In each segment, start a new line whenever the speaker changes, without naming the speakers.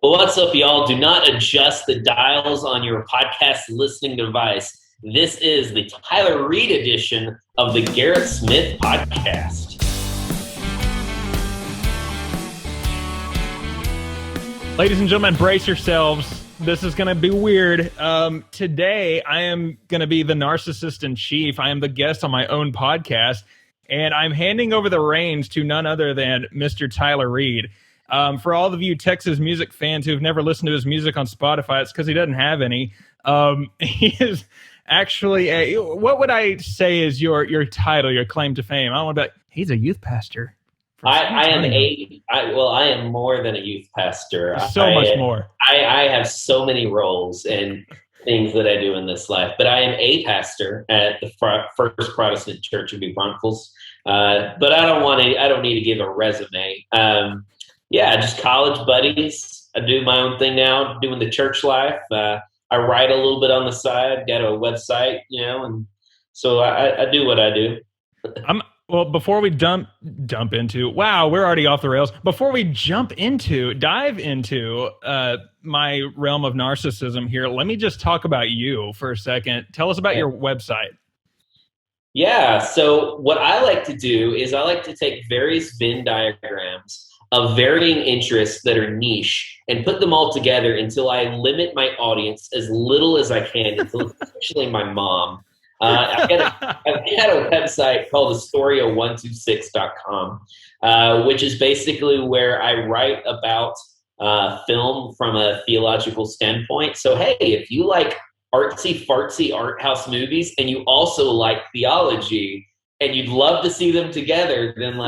Well, what's up, y'all? Do not adjust the dials on your podcast listening device. This is the Tyler Reed edition of the Garrett Smith podcast.
Ladies and gentlemen, brace yourselves. This is going to be weird. Today, I am going to be the narcissist in chief. I am the guest on my own podcast, and I'm handing over the reins to none other than Mr. Tyler Reed. For all of you Texas music fans who've never listened to his music on Spotify, it's because he doesn't have any. He is actually what would I say is your title, your claim to fame? I want to be like, he's a youth pastor.
I am more than a youth pastor.
Much more.
I have so many roles and things that I do in this life, but I am a pastor at the First Protestant Church of New Braunfels. But I don't need to give a resume. Just college buddies. I do my own thing now, doing the church life. I write a little bit on the side, got a website, and so I do what I do.
Well, before we dive into my realm of narcissism here, let me just talk about you for a second. Tell us about your website.
Yeah, so what I like to do is I like to take various Venn diagrams of varying interests that are niche and put them all together until I limit my audience as little as I can until it's actually my mom. I've got a website called Astoria126.com, which is basically where I write about film from a theological standpoint. So, hey, if you like artsy fartsy art house movies and you also like theology and you'd love to see them together, then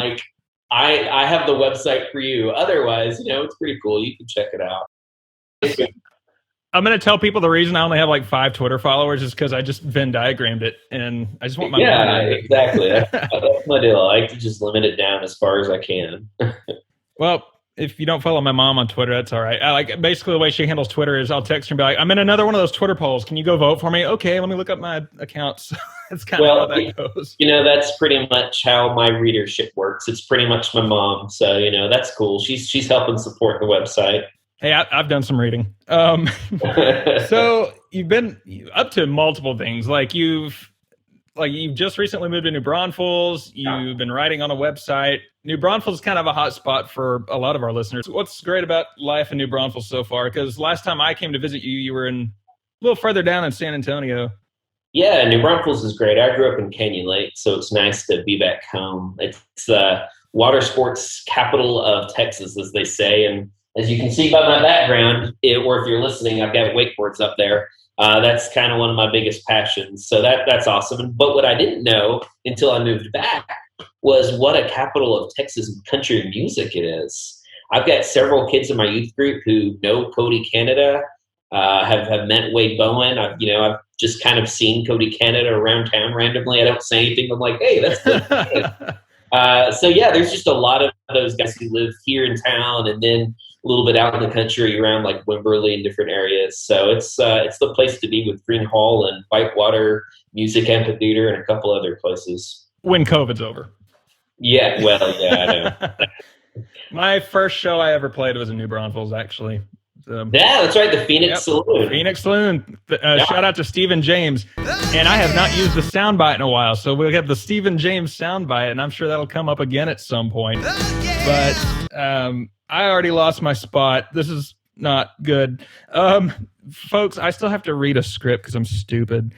I have the website for you. Otherwise, it's pretty cool. You can check it out.
I'm going to tell people the reason I only have 5 Twitter followers is because I just Venn diagrammed it, and I just want my
money. Exactly. That's my deal. I like to just limit it down as far as I can.
Well, if you don't follow my mom on Twitter, that's all right. Basically the way she handles Twitter is I'll text her and be like, I'm in another one of those Twitter polls. Can you go vote for me? Okay, let me look up my accounts. That's kind of how that goes.
That's pretty much how my readership works. It's pretty much my mom. So, that's cool. She's helping support the website.
Hey, I've done some reading. So you've been up to multiple things. You've just recently moved to New Braunfels. You've been writing on a website. New Braunfels is kind of a hot spot for a lot of our listeners. What's great about life in New Braunfels so far? Because last time I came to visit you, you were a little further down in San Antonio.
Yeah, New Braunfels is great. I grew up in Canyon Lake, so it's nice to be back home. It's the water sports capital of Texas, as they say, and as you can see by my background, or if you're listening, I've got wakeboards up there. That's kind of one of my biggest passions. So that's awesome. But what I didn't know until I moved back was what a capital of Texas country music it is. I've got several kids in my youth group who know Cody Canada, have met Wade Bowen. I've just kind of seen Cody Canada around town randomly. I don't say anything. I'm like, hey, that's good. There's just a lot of those guys who live here in town and then a little bit out in the country around Wimberley and different areas. So it's the place to be with Green Hall and Whitewater Music Amphitheater and a couple other places.
When COVID's over.
Yeah, I know.
My first show I ever played was in New Braunfels, actually.
Yeah, that's right, the Phoenix Saloon.
Phoenix Saloon. Shout out to Stephen James. And I have not used the soundbite in a while, so we'll have the Stephen James soundbite, and I'm sure that'll come up again at some point. But I already lost my spot. This is not good. Folks, I still have to read a script because I'm stupid.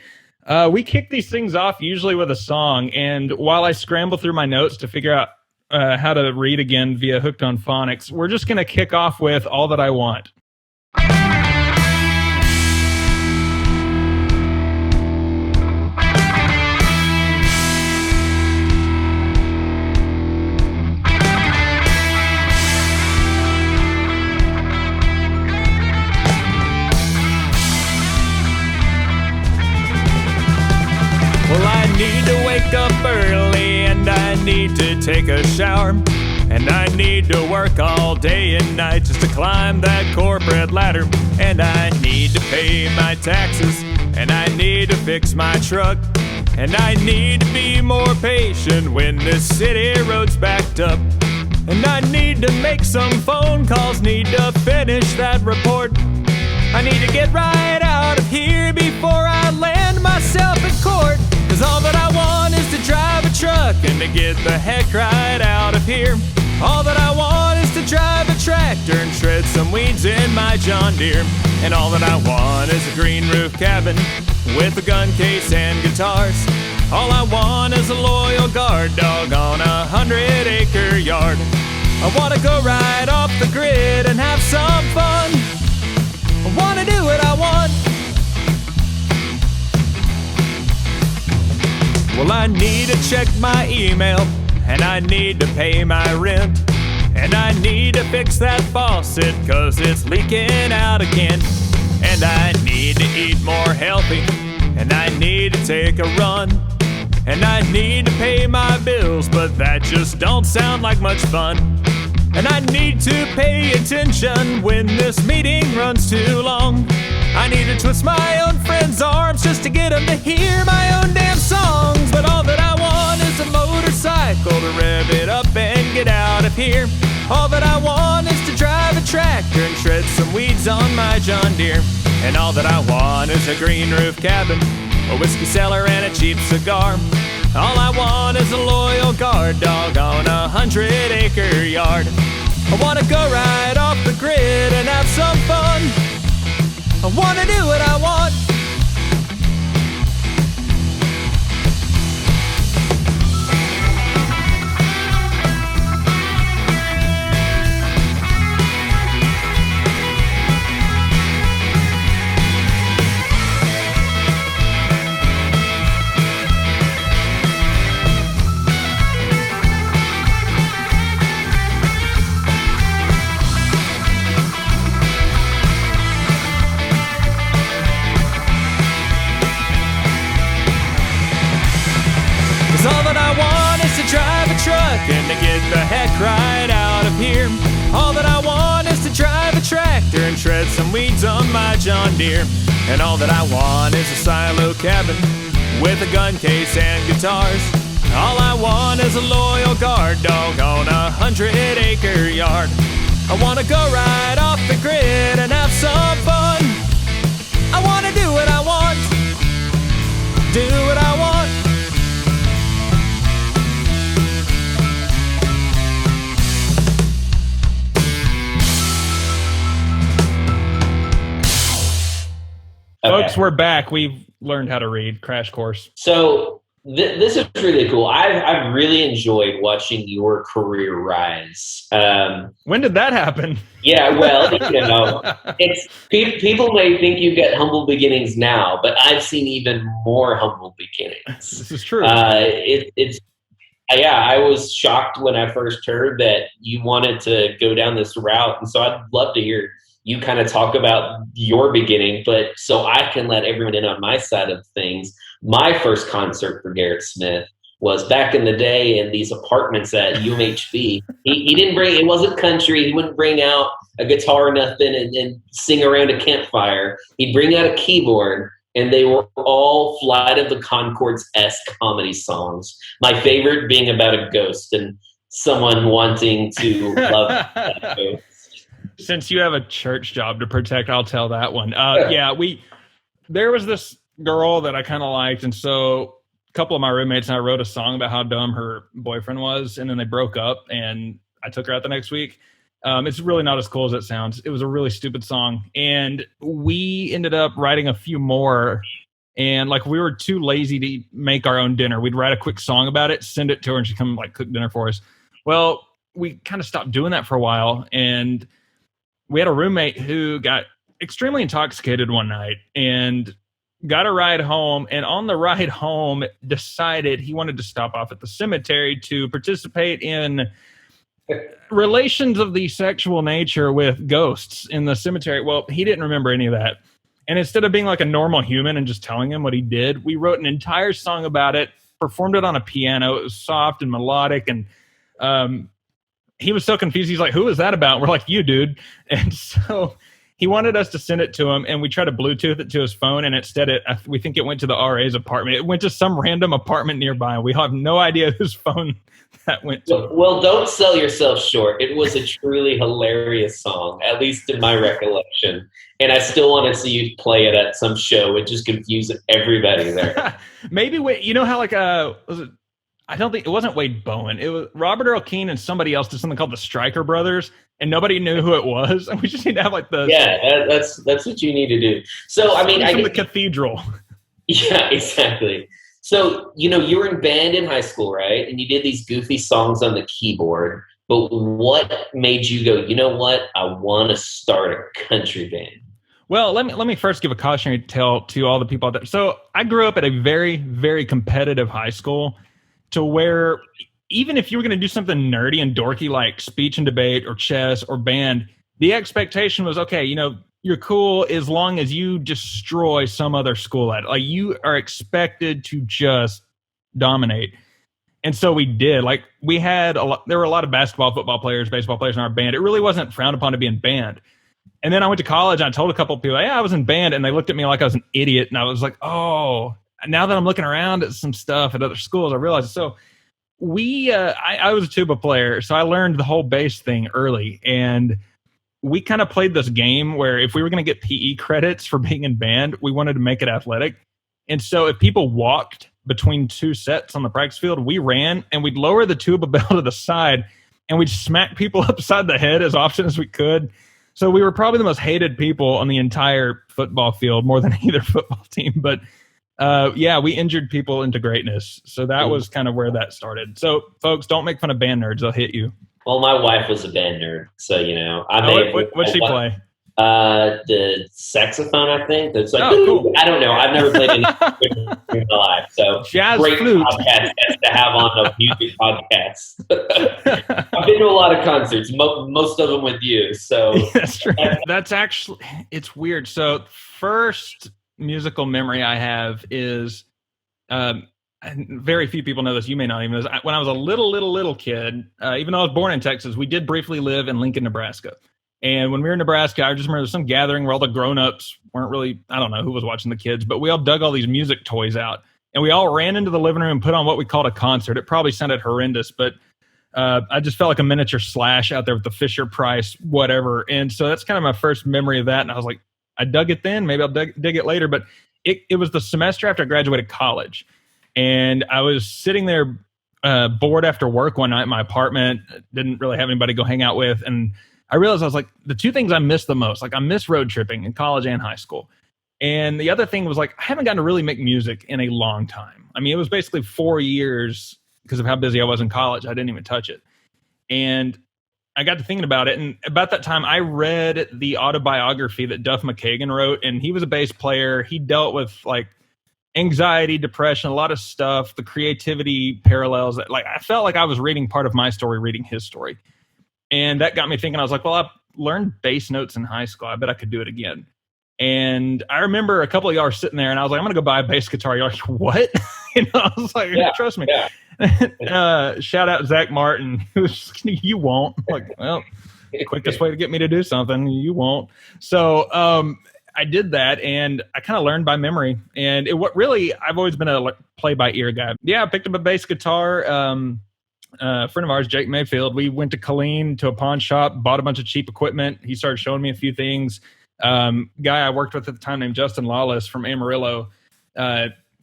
We kick these things off usually with a song, and while I scramble through my notes to figure out how to read again via Hooked on Phonics, we're just going to kick off with All That I Want. Up early and I need to take a shower, and I need to work all day and night just to climb that corporate ladder, and I need to pay my taxes, and I need to fix my truck, and I need to be more patient when the city road's backed up. And I need to make some phone calls, need to finish that report. I need to get right out of here before I land myself in court. Cause all that I want is to drive a truck and to get the heck right out of here. All that I want is to drive a tractor and shred some weeds in my John Deere. And all that I want is a green roof cabin with a gun case and guitars. All I want is a loyal guard dog on 100-acre yard. I wanna go right off the grid and have some fun. I wanna do what I want. Well, I need to check my email, and I need to pay my rent, and I need to fix that faucet, cause it's leaking out again. And I need to eat more healthy, and I need to take a run, and I need to pay my bills, but that just don't sound like much fun. And I need to pay attention when this meeting runs too long. I need to twist my own friends' arms just to get them to hear my own damn songs. But all that I want is a motorcycle to rev it up and get out of here. All that I want is to drive a tractor and shred some weeds on my John Deere. And all that I want is a green roof cabin, a whiskey cellar, and a cheap cigar. All I want is a loyal guard dog on 100-acre yard. I wanna go right off the grid and have some fun. I wanna do what I want. Drive a truck and to get the heck right out of here. All that I want is to drive a tractor and shred some weeds on my John Deere. And all that I want is a silo cabin with a gun case and guitars. All I want is a loyal guard dog on 100-acre yard. I wanna go right off the grid and have some fun. I wanna do what I want, do what I want. Okay. Folks, we're back. We've learned how to read. Crash course.
So this is really cool. I've really enjoyed watching your career rise.
When did that happen?
Yeah, well, it's people may think you get humble beginnings now, but I've seen even more humble beginnings.
This is true.
I was shocked when I first heard that you wanted to go down this route, and so I'd love to hear you kind of talk about your beginning, but so I can let everyone in on my side of things. My first concert for Garrett Smith was back in the day in these apartments at UMHB. He didn't bring, it wasn't country. He wouldn't bring out a guitar or nothing and sing around a campfire. He'd bring out a keyboard, and they were all Flight of the Conchords-esque comedy songs. My favorite being about a ghost and someone wanting to love that ghost.
Since you have a church job to protect, I'll tell that one. There was this girl that I kind of liked, and so a couple of my roommates and I wrote a song about how dumb her boyfriend was, and then they broke up, and I took her out the next week. It's really not as cool as it sounds. It was a really stupid song, and we ended up writing a few more, and we were too lazy to make our own dinner. We'd write a quick song about it, send it to her, and she'd come cook dinner for us. Well, we kind of stopped doing that for a while, and we had a roommate who got extremely intoxicated one night and got a ride home. And on the ride home, decided he wanted to stop off at the cemetery to participate in relations of the sexual nature with ghosts in the cemetery. Well, he didn't remember any of that. And instead of being like a normal human and just telling him what he did, we wrote an entire song about it, performed it on a piano. It was soft and melodic, and he was so confused. He's like, "Who is that about?" We're like, "You, dude." And so he wanted us to send it to him, and we tried to Bluetooth it to his phone, and instead we think it went to the RA's apartment. It went to some random apartment nearby, and we have no idea whose phone that went to.
Well, don't sell yourself short. It was a truly hilarious song, at least in my recollection. And I still want to see you play it at some show. It just confused everybody there.
Maybe you know how was it? I don't think it wasn't Wade Bowen. It was Robert Earl Keen and somebody else did something called the Stryker Brothers, and nobody knew who it was. And we just need to have
that's what you need to do. So I mean,
from the cathedral.
Yeah, exactly. So you were in band in high school, right? And you did these goofy songs on the keyboard. But what made you go, you know what? I want to start a country band.
Well, let me first give a cautionary tale to all the people out there. So I grew up at a very, very competitive high school, to where even if you were going to do something nerdy and dorky like speech and debate or chess or band, the expectation was, okay, you're cool as long as you destroy some other school at it. Like, you are expected to just dominate. And so we did. Like, we had there were a lot of basketball, football players, baseball players in our band. It really wasn't frowned upon to be in band. And then I went to college and I told a couple of people, yeah, I was in band, and they looked at me like I was an idiot. And I was like, oh, now that I'm looking around at some stuff at other schools, I realized. So I was a tuba player, so I learned the whole bass thing early. And we kind of played this game where if we were going to get PE credits for being in band, we wanted to make it athletic. And so if people walked between two sets on the practice field, we ran, and we'd lower the tuba bell to the side, and we'd smack people upside the head as often as we could. So we were probably the most hated people on the entire football field, more than either football team. But we injured people into greatness. So that was kind of where that started. So folks, don't make fun of band nerds. They'll hit you.
Well, my wife was a band nerd. So,
what'd she play?
The saxophone, I think. It's like,
cool.
I don't know. I've never played any in my life. So
jazz
great
flute
podcast to have on a music podcast. I've been to a lot of concerts, most of them with you. So
that's true. That's actually, it's weird. So first musical memory I have is, very few people know this. You may not even know this. When I was a little kid, even though I was born in Texas, we did briefly live in Lincoln, Nebraska. And when we were in Nebraska, I just remember there was some gathering where all the grown-ups weren't really, I don't know who was watching the kids, but we all dug all these music toys out. And we all ran into the living room and put on what we called a concert. It probably sounded horrendous, but I just felt like a miniature Slash out there with the Fisher-Price, whatever. And so that's kind of my first memory of that. And I was like, I dug it then. Maybe I'll dig it later. But it was the semester after I graduated college. And I was sitting there bored after work one night in my apartment. Didn't really have anybody to go hang out with. And I realized I was like, the two things I miss the most, like I miss road tripping in college and high school. And the other thing was like, I haven't gotten to really make music in a long time. I mean, it was basically 4 years because of how busy I was in college. I didn't even touch it. And I got to thinking about it. And about that time, I read the autobiography that Duff McKagan wrote. And he was a bass player. He dealt with like anxiety, depression, a lot of stuff, the creativity parallels. Like, I felt like I was reading part of my story, reading his story. And that got me thinking. I was like, well, I learned bass notes in high school. I bet I could do it again. And I remember a couple of y'all were sitting there, and I was like, I'm going to go buy a bass guitar. You're like, what? I was like, trust me. Yeah. Shout out Zach Martin. He was, you won't. I'm like, well, quickest way to get me to do something, you won't. So I did that, and I kind of learned by memory. And I've always been a play-by-ear guy. Yeah, I picked up a bass guitar. A friend of ours, Jake Mayfield, we went to Colleen to a pawn shop, bought a bunch of cheap equipment. He started showing me a few things. Guy I worked with at the time named Justin Lawless from Amarillo.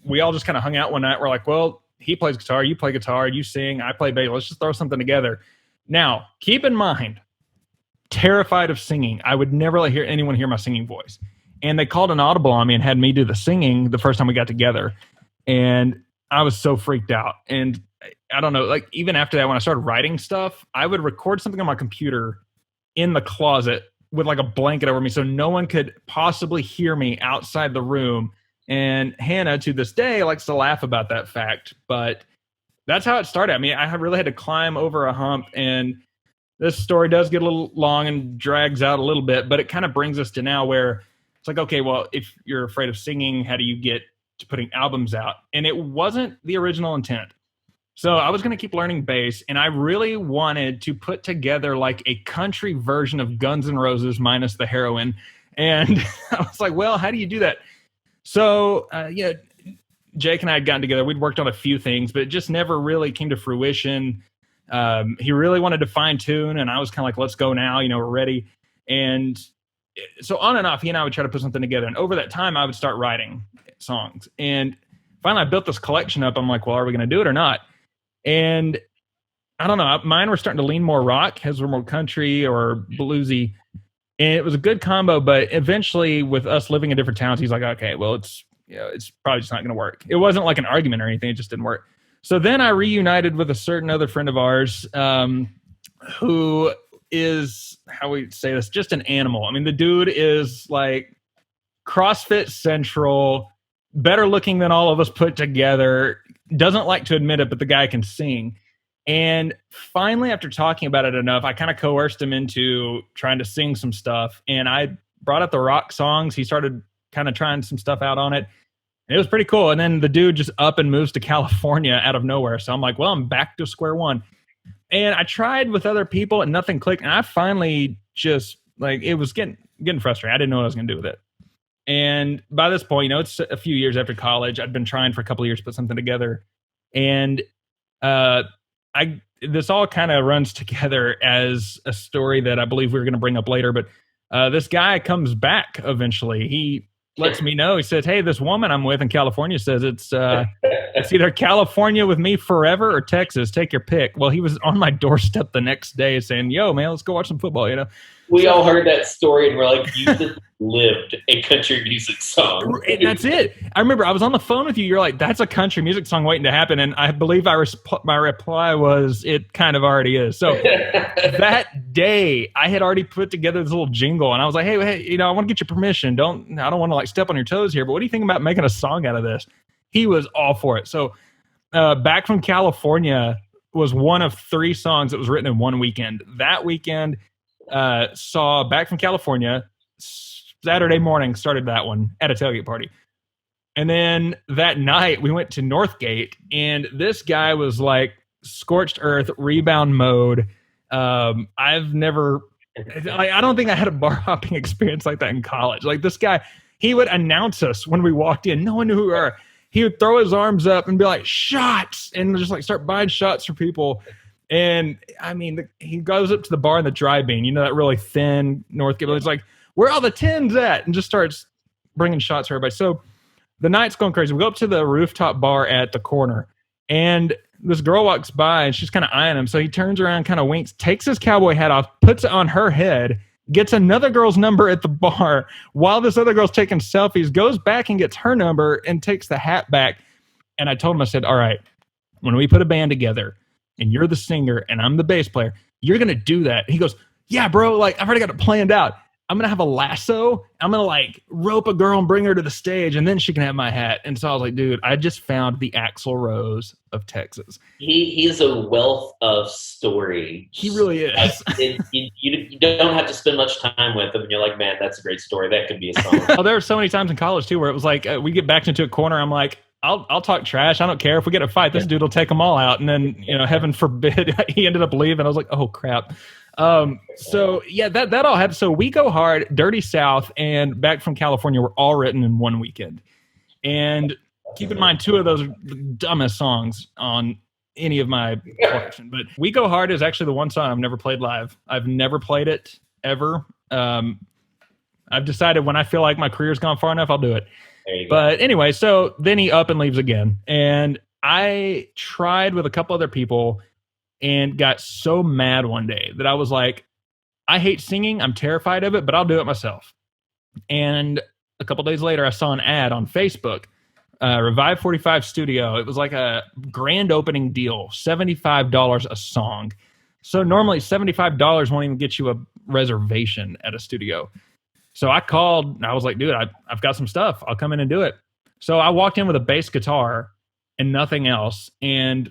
We all just kind of hung out one night. We're like, well, he plays guitar, you play guitar, you sing, I play bass. Let's just throw something together. Now, keep in mind, terrified of singing. I would never let anyone hear my singing voice. And they called an audible on me and had me do the singing the first time we got together. And I was so freaked out. And I don't know, like even after that, when I started writing stuff, I would record something on my computer in the closet with like a blanket over me so no one could possibly hear me outside the room. And Hannah, to this day, likes to laugh about that fact. But that's how it started. I mean, I really had to climb over a hump. And this story does get a little long and drags out a little bit, but it kind of brings us to now where it's like, okay, well, if you're afraid of singing, how do you get to putting albums out? And it wasn't the original intent. So I was going to keep learning bass, and I really wanted to put together like a country version of Guns N' Roses minus the heroin. And I was like, well, how do you do that? So, Jake and I had gotten together. We'd worked on a few things, but it just never really came to fruition. He really wanted to fine tune, and I was kind of like, let's go now. We're ready. And so on and off, he and I would try to put something together. And over that time, I would start writing songs. And finally, I built this collection up. I'm like, well, are we going to do it or not? And I don't know. Mine were starting to lean more rock, his were more country or bluesy. And it was a good combo, but eventually with us living in different towns, he's like, okay, well, it's probably just not going to work. It wasn't like an argument or anything. It just didn't work. So then I reunited with a certain other friend of ours who is, how we say this, just an animal. I mean, the dude is like CrossFit Central, better looking than all of us put together, doesn't like to admit it, but the guy can sing. And finally, after talking about it enough, I kind of coerced him into trying to sing some stuff. And I brought up the rock songs. He started kind of trying some stuff out on it. And it was pretty cool. And then the dude just up and moves to California out of nowhere. So I'm like, well, I'm back to square one. And I tried with other people and nothing clicked. And I finally just, like, it was getting frustrated. I didn't know what I was going to do with it. And by this point, it's a few years after college. I'd been trying for a couple of years to put something together. And this all kind of runs together as a story that I believe we're going to bring up later. But this guy comes back eventually. He lets me know. He says, hey, this woman I'm with in California says it's either California with me forever or Texas. Take your pick. Well, he was on my doorstep the next day saying, yo, man, let's go watch some football,
We all heard that story and we're like, you just lived a country music song.
And that's it. I remember I was on the phone with you. You're like, that's a country music song waiting to happen. And I believe my reply was, it kind of already is. So that day I had already put together this little jingle and I was like, hey, I want to get your permission. I don't want to like step on your toes here, but what do you think about making a song out of this? He was all for it. So Back from California was one of 3 songs that was written in one weekend. That weekend, saw Back from California Saturday morning, started that one at a tailgate party. And then that night we went to Northgate and this guy was like scorched earth rebound mode. I don't think I had a bar hopping experience like that in college. Like this guy, he would announce us when we walked in. No one knew who we were. He would throw his arms up and be like, shots, and just like start buying shots for people. And I mean, he goes up to the bar in the dry bean, that really thin Northgate. He's like, where are all the tins at? And just starts bringing shots for everybody. So the night's going crazy. We go up to the rooftop bar at the corner, and this girl walks by, and she's kind of eyeing him. So he turns around, kind of winks, takes his cowboy hat off, puts it on her head, gets another girl's number at the bar while this other girl's taking selfies, goes back and gets her number and takes the hat back. And I told him, I said, all right, when we put a band together and you're the singer and I'm the bass player, you're going to do that. And he goes, yeah, bro, like I've already got it planned out. I'm going to have a lasso. I'm going to like rope a girl and bring her to the stage and then she can have my hat. And so I was like, dude, I just found the Axl Rose of Texas.
He's a wealth of story.
He really is.
You don't have to spend much time with him and you're like, man, that's a great story. That could be a song.
Oh, there were so many times in college too, where it was like, we get backed into a corner. I'm like, I'll talk trash. I don't care if we get a fight. This dude will take them all out. And then, heaven forbid, he ended up leaving. I was like, oh crap. So yeah, that all happened. So We Go Hard, Dirty South, and Back from California were all written in one weekend. And keep in mind, 2 of those are the dumbest songs on any of my collection. But We Go Hard is actually the one song I've never played live. I've never played it ever. I've decided when I feel like my career's gone far enough, I'll do it. But anyway, so then he up and leaves again. And I tried with a couple other people and got so mad one day that I was like, I hate singing. I'm terrified of it, but I'll do it myself. And a couple days later, I saw an ad on Facebook, Revive 45 Studio. It was like a grand opening deal, $75 a song. So normally $75 won't even get you a reservation at a studio. So I called and I was like, dude, I've got some stuff. I'll come in and do it. So I walked in with a bass guitar and nothing else. And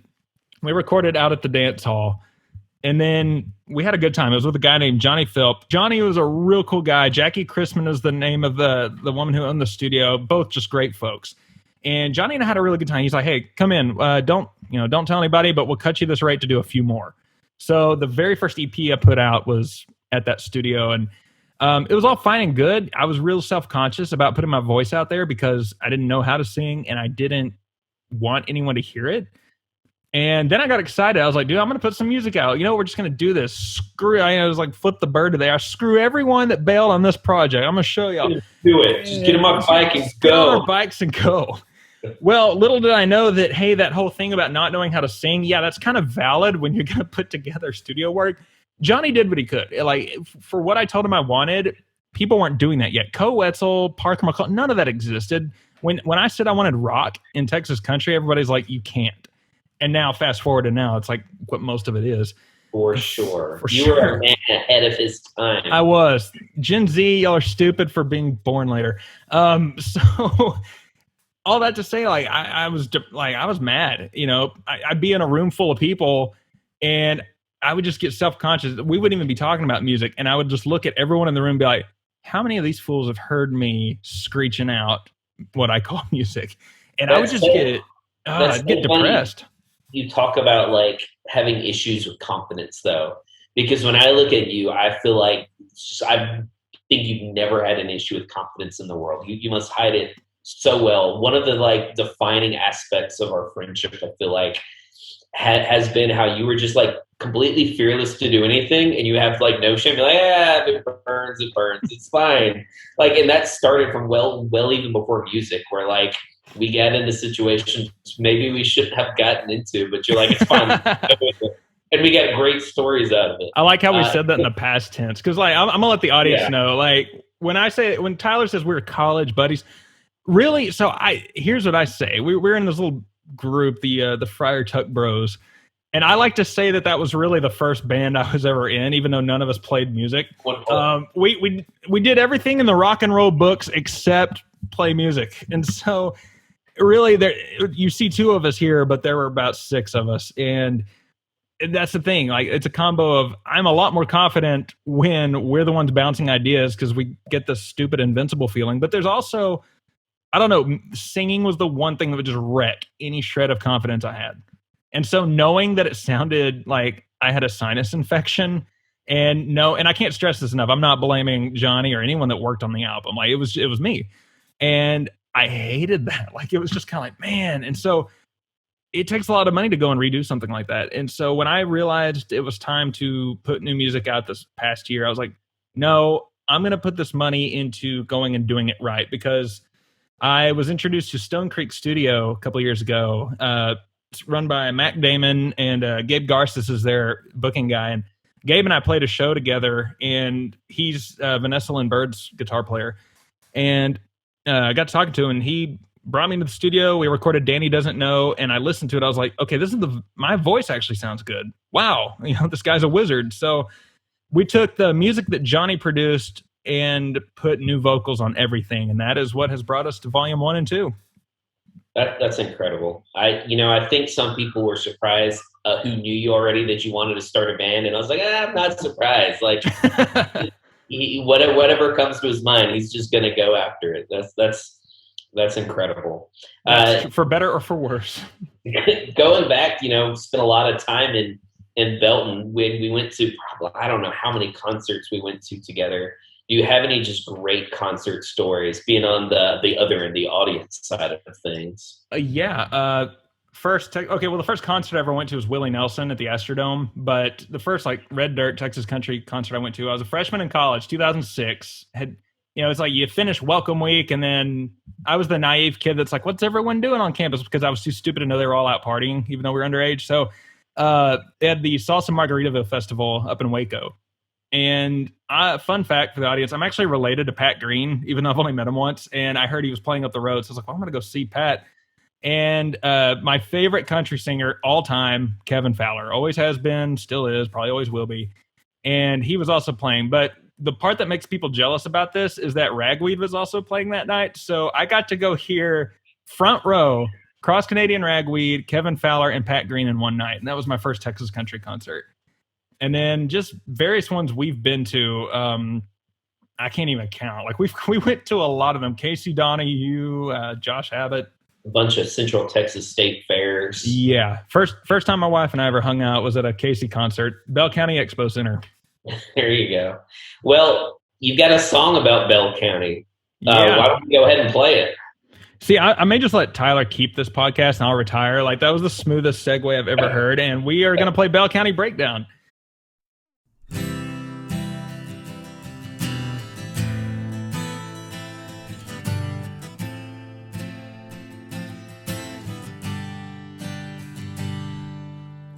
we recorded out at the dance hall. And then we had a good time. It was with a guy named Johnny Philp. Johnny was a real cool guy. Jackie Chrisman is the name of the woman who owned the studio. Both just great folks. And Johnny and I had a really good time. He's like, hey, come in. Don't tell anybody, but we'll cut you this rate to do a few more. So the very first EP I put out was at that studio. And It was all fine and good. I was real self-conscious about putting my voice out there because I didn't know how to sing and I didn't want anyone to hear it. And then I got excited. I was like, dude, I'm going to put some music out. You know, we're just going to do this. I was like, flip the bird today. I screw everyone that bailed on this project. I'm going to show y'all.
Do it. Just get them on a bike and go.
Get on our bikes and go. Well, little did I know that, hey, that whole thing about not knowing how to sing, yeah, that's kind of valid when you're going to put together studio work. Johnny did what he could. Like, for what I told him I wanted, people weren't doing that yet. Co Wetzel, Parker McCall, none of that existed. When I said I wanted rock in Texas country, everybody's like, you can't. And now, fast forward to now, it's like what most of it is.
For sure. You were a man ahead of his time.
I was. Gen Z, y'all are stupid for being born later. So all that to say, like, I was mad. You know, I'd be in a room full of people, and I would just get self-conscious. We wouldn't even be talking about music, and I would just look at everyone in the room and be like, how many of these fools have heard me screeching out what I call music? And I would just get depressed.
You talk about like having issues with confidence though, because when I look at you, I feel like I think you've never had an issue with confidence in the world. You must hide it so well. One of the like defining aspects of our friendship, I feel like, has been how you were just like completely fearless to do anything, and you have like no shame. You're like, if it burns, it's fine. Like, and that started from well even before music, where like we get into situations maybe we shouldn't have gotten into, but you're like, it's fine. And we get great stories out of it.
I like how we said that in the past tense, because like I'm gonna let the audience know, like when Tyler says we're college buddies, really. So here's what I say: we're in this little group, the Friar Tuck Bros, and I like to say that was really the first band I was ever in, even though none of us played music. We did everything in the rock and roll books except play music, and so really you see two of us here, but there were about six of us, and that's the thing. Like, it's a combo of I'm a lot more confident when we're the ones bouncing ideas because we get this stupid invincible feeling, but there's also, I don't know, singing was the one thing that would just wreck any shred of confidence I had. And so knowing that it sounded like I had a sinus infection, and I can't stress this enough, I'm not blaming Johnny or anyone that worked on the album. Like, it was me. And I hated that. Like, it was just kind of like, man. And so it takes a lot of money to go and redo something like that. And so when I realized it was time to put new music out this past year, I was like, no, I'm going to put this money into going and doing it right, because I was introduced to Stone Creek Studio a couple of years ago. It's run by Mac Damon, and Gabe Garces is their booking guy. And Gabe and I played a show together, and he's Vanessa Lynn Bird's guitar player. And I got to talking to him, and he brought me into the studio. We recorded Danny Doesn't Know, and I listened to it. I was like, okay, my voice actually sounds good. Wow, this guy's a wizard. So we took the music that Johnny produced and put new vocals on everything, and that is what has brought us to Volume 1 and 2.
That's incredible. I think some people were surprised who knew you already that you wanted to start a band, and I was like, I'm not surprised. Like, whatever comes to his mind, he's just going to go after it. That's incredible.
For better or for worse.
Going back, spent a lot of time in Belton. We went to probably, I don't know how many concerts we went to together. Do you have any just great concert stories, being on the other end, the audience side of things?
The first concert I ever went to was Willie Nelson at the Astrodome, but the first like Red Dirt Texas Country concert I went to, I was a freshman in college, 2006. It's like you finish welcome week, and then I was the naive kid that's like, what's everyone doing on campus? Because I was too stupid to know they were all out partying, even though we were underage. So they had the Salsa Margaritaville Festival up in Waco. And fun fact for the audience, I'm actually related to Pat Green, even though I've only met him once. And I heard he was playing up the road. So I was like, well, I'm going to go see Pat. And my favorite country singer all time, Kevin Fowler, always has been, still is, probably always will be. And he was also playing. But the part that makes people jealous about this is that Ragweed was also playing that night. So I got to go hear front row, Cross Canadian Ragweed, Kevin Fowler, and Pat Green in one night. And that was my first Texas country concert. And then just various ones we've been to. I can't even count. Like we went to a lot of them. Casey Donahue, Josh Abbott.
A bunch of Central Texas State fairs.
Yeah. First time my wife and I ever hung out was at a Casey concert, Bell County Expo Center.
There you go. Well, you've got a song about Bell County.
Yeah.
Why don't we go ahead and play it?
See, I may just let Tyler keep this podcast and I'll retire. Like, that was the smoothest segue I've ever heard. And we are going to play Bell County Breakdown.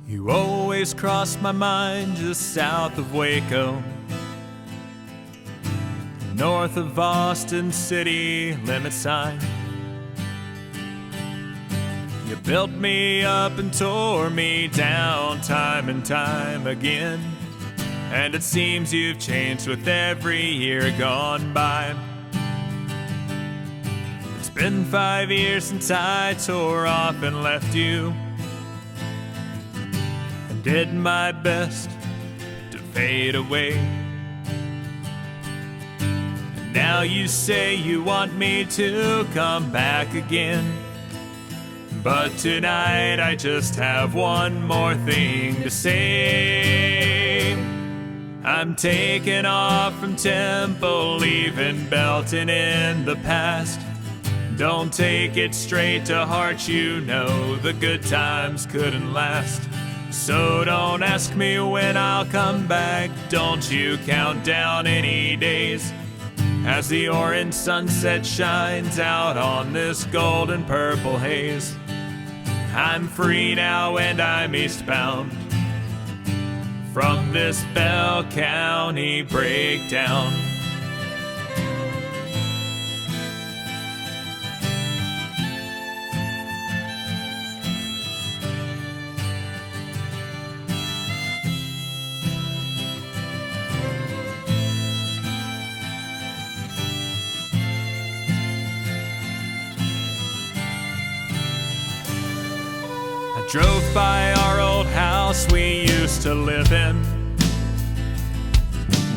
You always cross my mind just south of Waco, north of Austin city limit sign. You built me up and tore me down time and time again, and it seems you've changed with every year gone by. It's been 5 years since I tore off and left you, and did my best to fade away. And now you say you want me to come back again, but tonight I just have one more thing to say. I'm taking off from Temple, leaving Belton in the past. Don't take it straight to heart, you know the good times couldn't last. So don't ask me when I'll come back, don't you count down any days, as the orange sunset shines out on this golden purple haze. I'm free now and I'm eastbound from this Bell County breakdown. Drove by our old house we used to live in,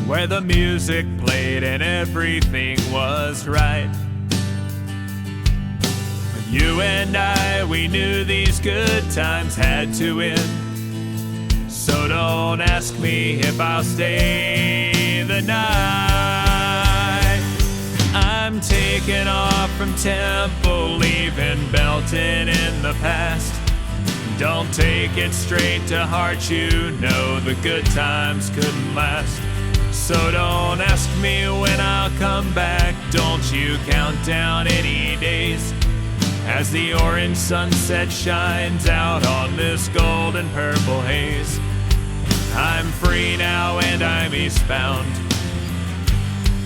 where the music played and everything was right. You and I, we knew these good times had to end, so don't ask me if I'll stay the night. I'm taking off from Temple, leaving Belton in the past. Don't take it straight to heart, you know the good times couldn't last. So don't ask me when I'll come back, don't you count down any days, as the orange sunset shines out on this golden purple haze. I'm free now and I'm eastbound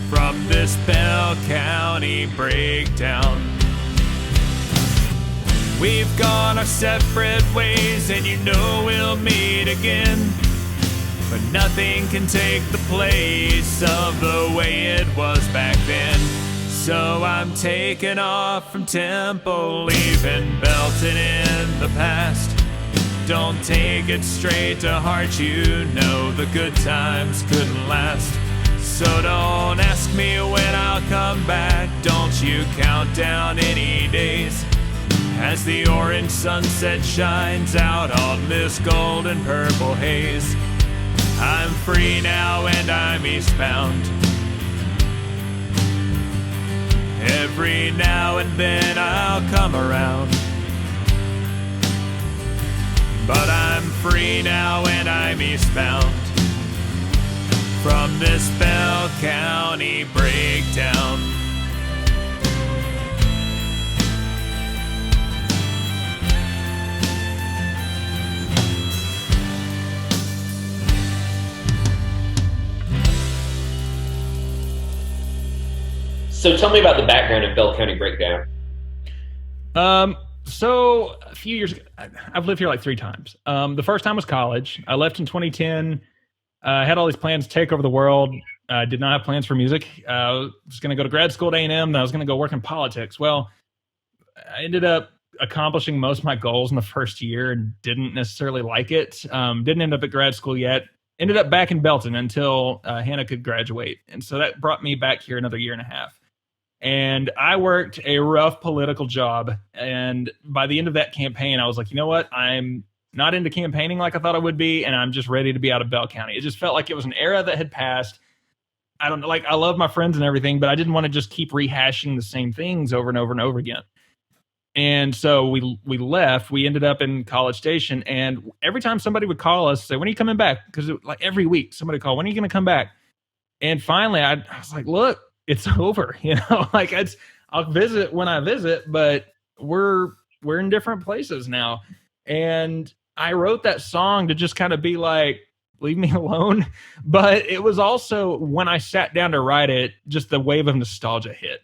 from this Bell County breakdown. We've gone our separate ways and you know we'll meet again, but nothing can take the place of the way it was back then. So I'm taking off from Temple, leaving Belton in the past. Don't take it straight to heart, you know the good times couldn't last. So don't ask me when I'll come back, don't you count down any days, as the orange sunset shines out on this golden purple haze. I'm free now and I'm eastbound. Every now and then I'll come around, but I'm free now and I'm eastbound from this Bell County breakdown.
So tell me about the background of Bell County Breakdown.
So a few years ago, I've lived here like 3 times. The first time was college. I left in 2010. I had all these plans to take over the world. I did not have plans for music. I was going to go to grad school at A&M, and I was going to go work in politics. Well, I ended up accomplishing most of my goals in the first year and didn't necessarily like it. Didn't end up at grad school yet. Ended up back in Belton until Hannah could graduate. And so that brought me back here another year and a half. And I worked a rough political job. And by the end of that campaign, I was like, you know what? I'm not into campaigning like I thought I would be, and I'm just ready to be out of Bell County. It just felt like it was an era that had passed. I don't know, like I love my friends and everything, but I didn't want to just keep rehashing the same things over and over and over again. And so we left. We ended up in College Station, and every time somebody would call us, say, "When are you coming back?" Because like every week somebody would call, "When are you going to come back?" And finally, I was like, "Look, it's over." Like I'll visit when I visit, but we're in different places now. And I wrote that song to just kind of be like, leave me alone. But it was also when I sat down to write it, just the wave of nostalgia hit.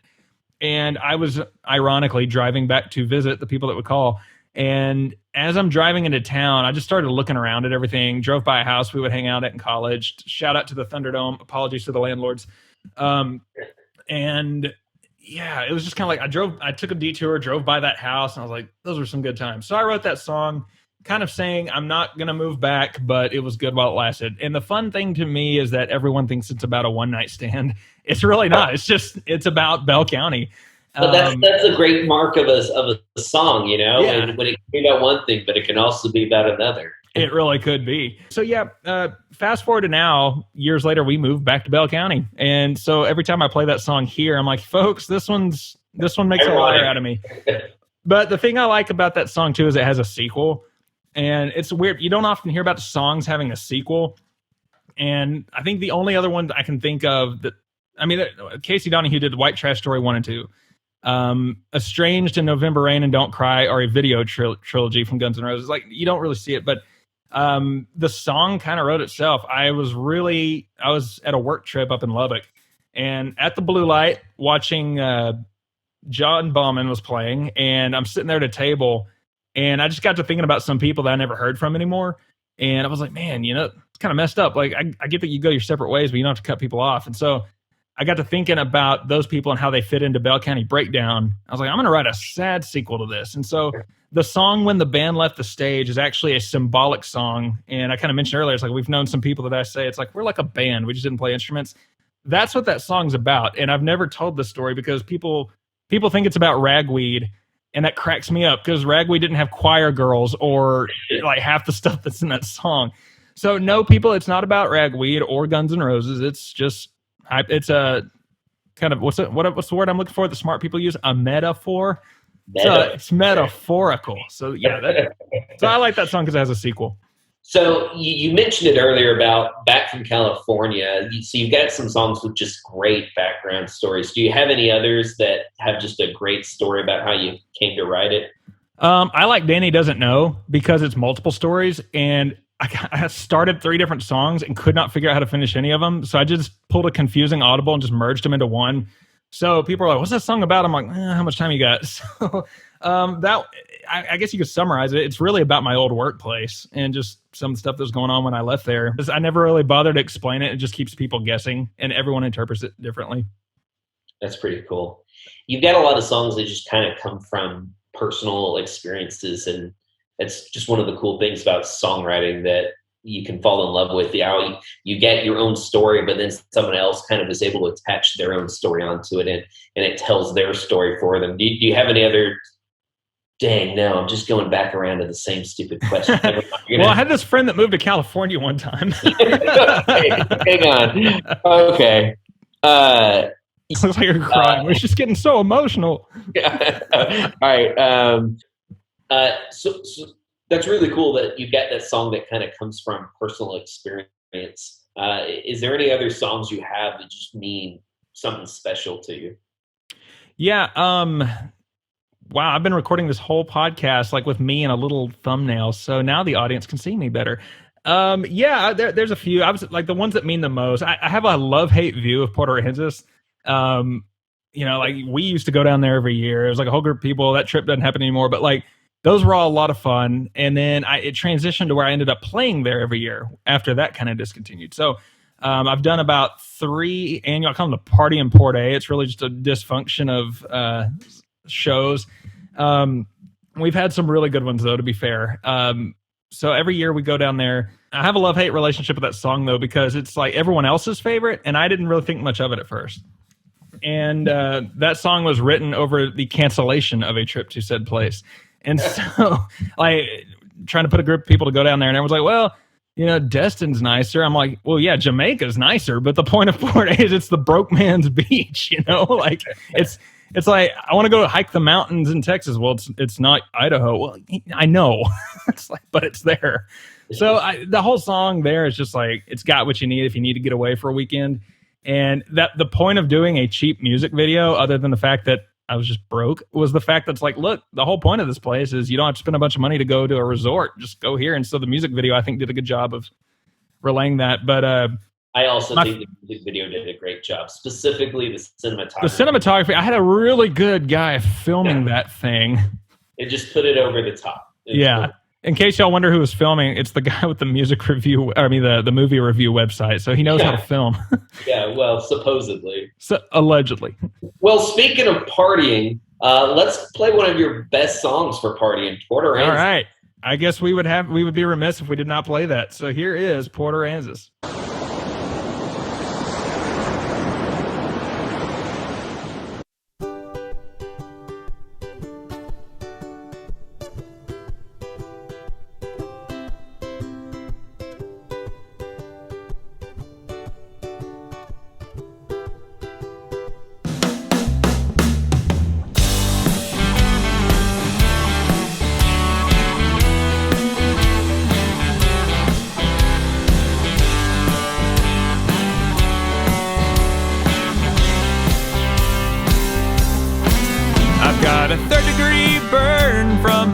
And I was ironically driving back to visit the people that would call. And as I'm driving into town, I just started looking around at everything, drove by a house we would hang out at in college. Shout out to the Thunderdome. Apologies to the landlords. And yeah, it was just kind of like I took a detour, drove by that house, and I was like, those were some good times. So I wrote that song kind of saying I'm not going to move back, but it was good while it lasted. And the fun thing to me is that everyone thinks it's about a one-night stand. It's really not. It's about Bell County.
But that's a great mark of a song,
Yeah.
when it can be about one thing, but it can also be about another.
It really could be. So yeah, fast forward to now, years later, we moved back to Bell County. And so every time I play that song here, I'm like, folks, this one makes a liar out of me. But the thing I like about that song too is it has a sequel. And it's weird. You don't often hear about songs having a sequel. And I think the only other one I can think of Casey Donahue did White Trash Story 1 and 2. Estranged and November Rain and Don't Cry are a video trilogy from Guns N' Roses. Like, you don't really see it, but the song kind of wrote itself. I was at a work trip up in Lubbock, and at the Blue Light watching John Bauman was playing, and I'm sitting there at a table, and I just got to thinking about some people that I never heard from anymore. And I was like, man, it's kind of messed up. Like, I get that you go your separate ways, but you don't have to cut people off. And so I got to thinking about those people and how they fit into Bell County Breakdown. I was like, I'm going to write a sad sequel to this. And so the song When the Band Left the Stage is actually a symbolic song. And I kind of mentioned earlier, it's like we've known some people that I say, it's like we're like a band. We just didn't play instruments. That's what that song's about. And I've never told this story because people think it's about ragweed. And that cracks me up because ragweed didn't have choir girls or like half the stuff that's in that song. So no, people, it's not about ragweed or Guns N' Roses. It's just, it's a kind of, what's the word I'm looking for? The smart people use a metaphor. So it's metaphorical. So yeah, so I like that song because it has a sequel.
So you mentioned it earlier about Back from California. So you've got some songs with just great background stories. Do you have any others that have just a great story about how you came to write it?
I like Danny Doesn't Know because it's multiple stories, and I started 3 different songs and could not figure out how to finish any of them. So I just pulled a confusing audible and just merged them into one. So people are like, what's that song about? I'm like, how much time you got? So I guess you could summarize it. It's really about my old workplace and just some stuff that was going on when I left there. I never really bothered to explain it. It just keeps people guessing, and everyone interprets it differently.
That's pretty cool. You've got a lot of songs that just kind of come from personal experiences, and it's just one of the cool things about songwriting that you can fall in love with. You get your own story, but then someone else kind of is able to attach their own story onto it, and it tells their story for them. Do you have any other? Dang, no, I'm just going back around to the same stupid question.
Well, I had this friend that moved to California one time.
Okay, hang on. Okay.
Looks like you're crying. We're just getting so emotional.
All right. So that's really cool that you get that song that kind of comes from personal experience. Is there any other songs you have that just mean something special to you?
Yeah. Wow, I've been recording this whole podcast like with me and a little thumbnail, so now the audience can see me better. There's a few. I was like the ones that mean the most. I have a love-hate view of Puerto Ricenses. Like we used to go down there every year. It was like a whole group of people. That trip doesn't happen anymore, but like those were all a lot of fun. And then it transitioned to where I ended up playing there every year after that kind of discontinued. So I've done about 3 annual, I call them the Party in Port A. It's really just a dysfunction of shows. We've had some really good ones though, to be fair. So every year we go down there. I have a love-hate relationship with that song though, because it's like everyone else's favorite, and I didn't really think much of it at first. And that song was written over the cancellation of a trip to said place. And so like trying to put a group of people to go down there, and everyone's like, well, Destin's nicer. I'm like, well, yeah, Jamaica's nicer, but the point of Port is it's the broke man's beach, like it's like, I want to go hike the mountains in Texas. Well, it's not Idaho. Well, I know. It's like, but it's there. So the whole song there is just like, it's got what you need if you need to get away for a weekend. And that the point of doing a cheap music video, other than the fact that I was just broke, was the fact that it's like, look, the whole point of this place is you don't have to spend a bunch of money to go to a resort. Just go here. And so the music video, I think, did a good job of relaying that. But
I also think the music video did a great job, specifically the cinematography.
The cinematography, I had a really good guy filming that thing.
It just put it over the top.
Cool. In case y'all wonder who was filming, it's the guy with the music review, the movie review website. So he knows how to film.
Yeah, well, supposedly.
Allegedly.
Well, speaking of partying, let's play one of your best songs for partying, Port Aransas.
All right. I guess we would be remiss if we did not play that. So here is Port Aransas.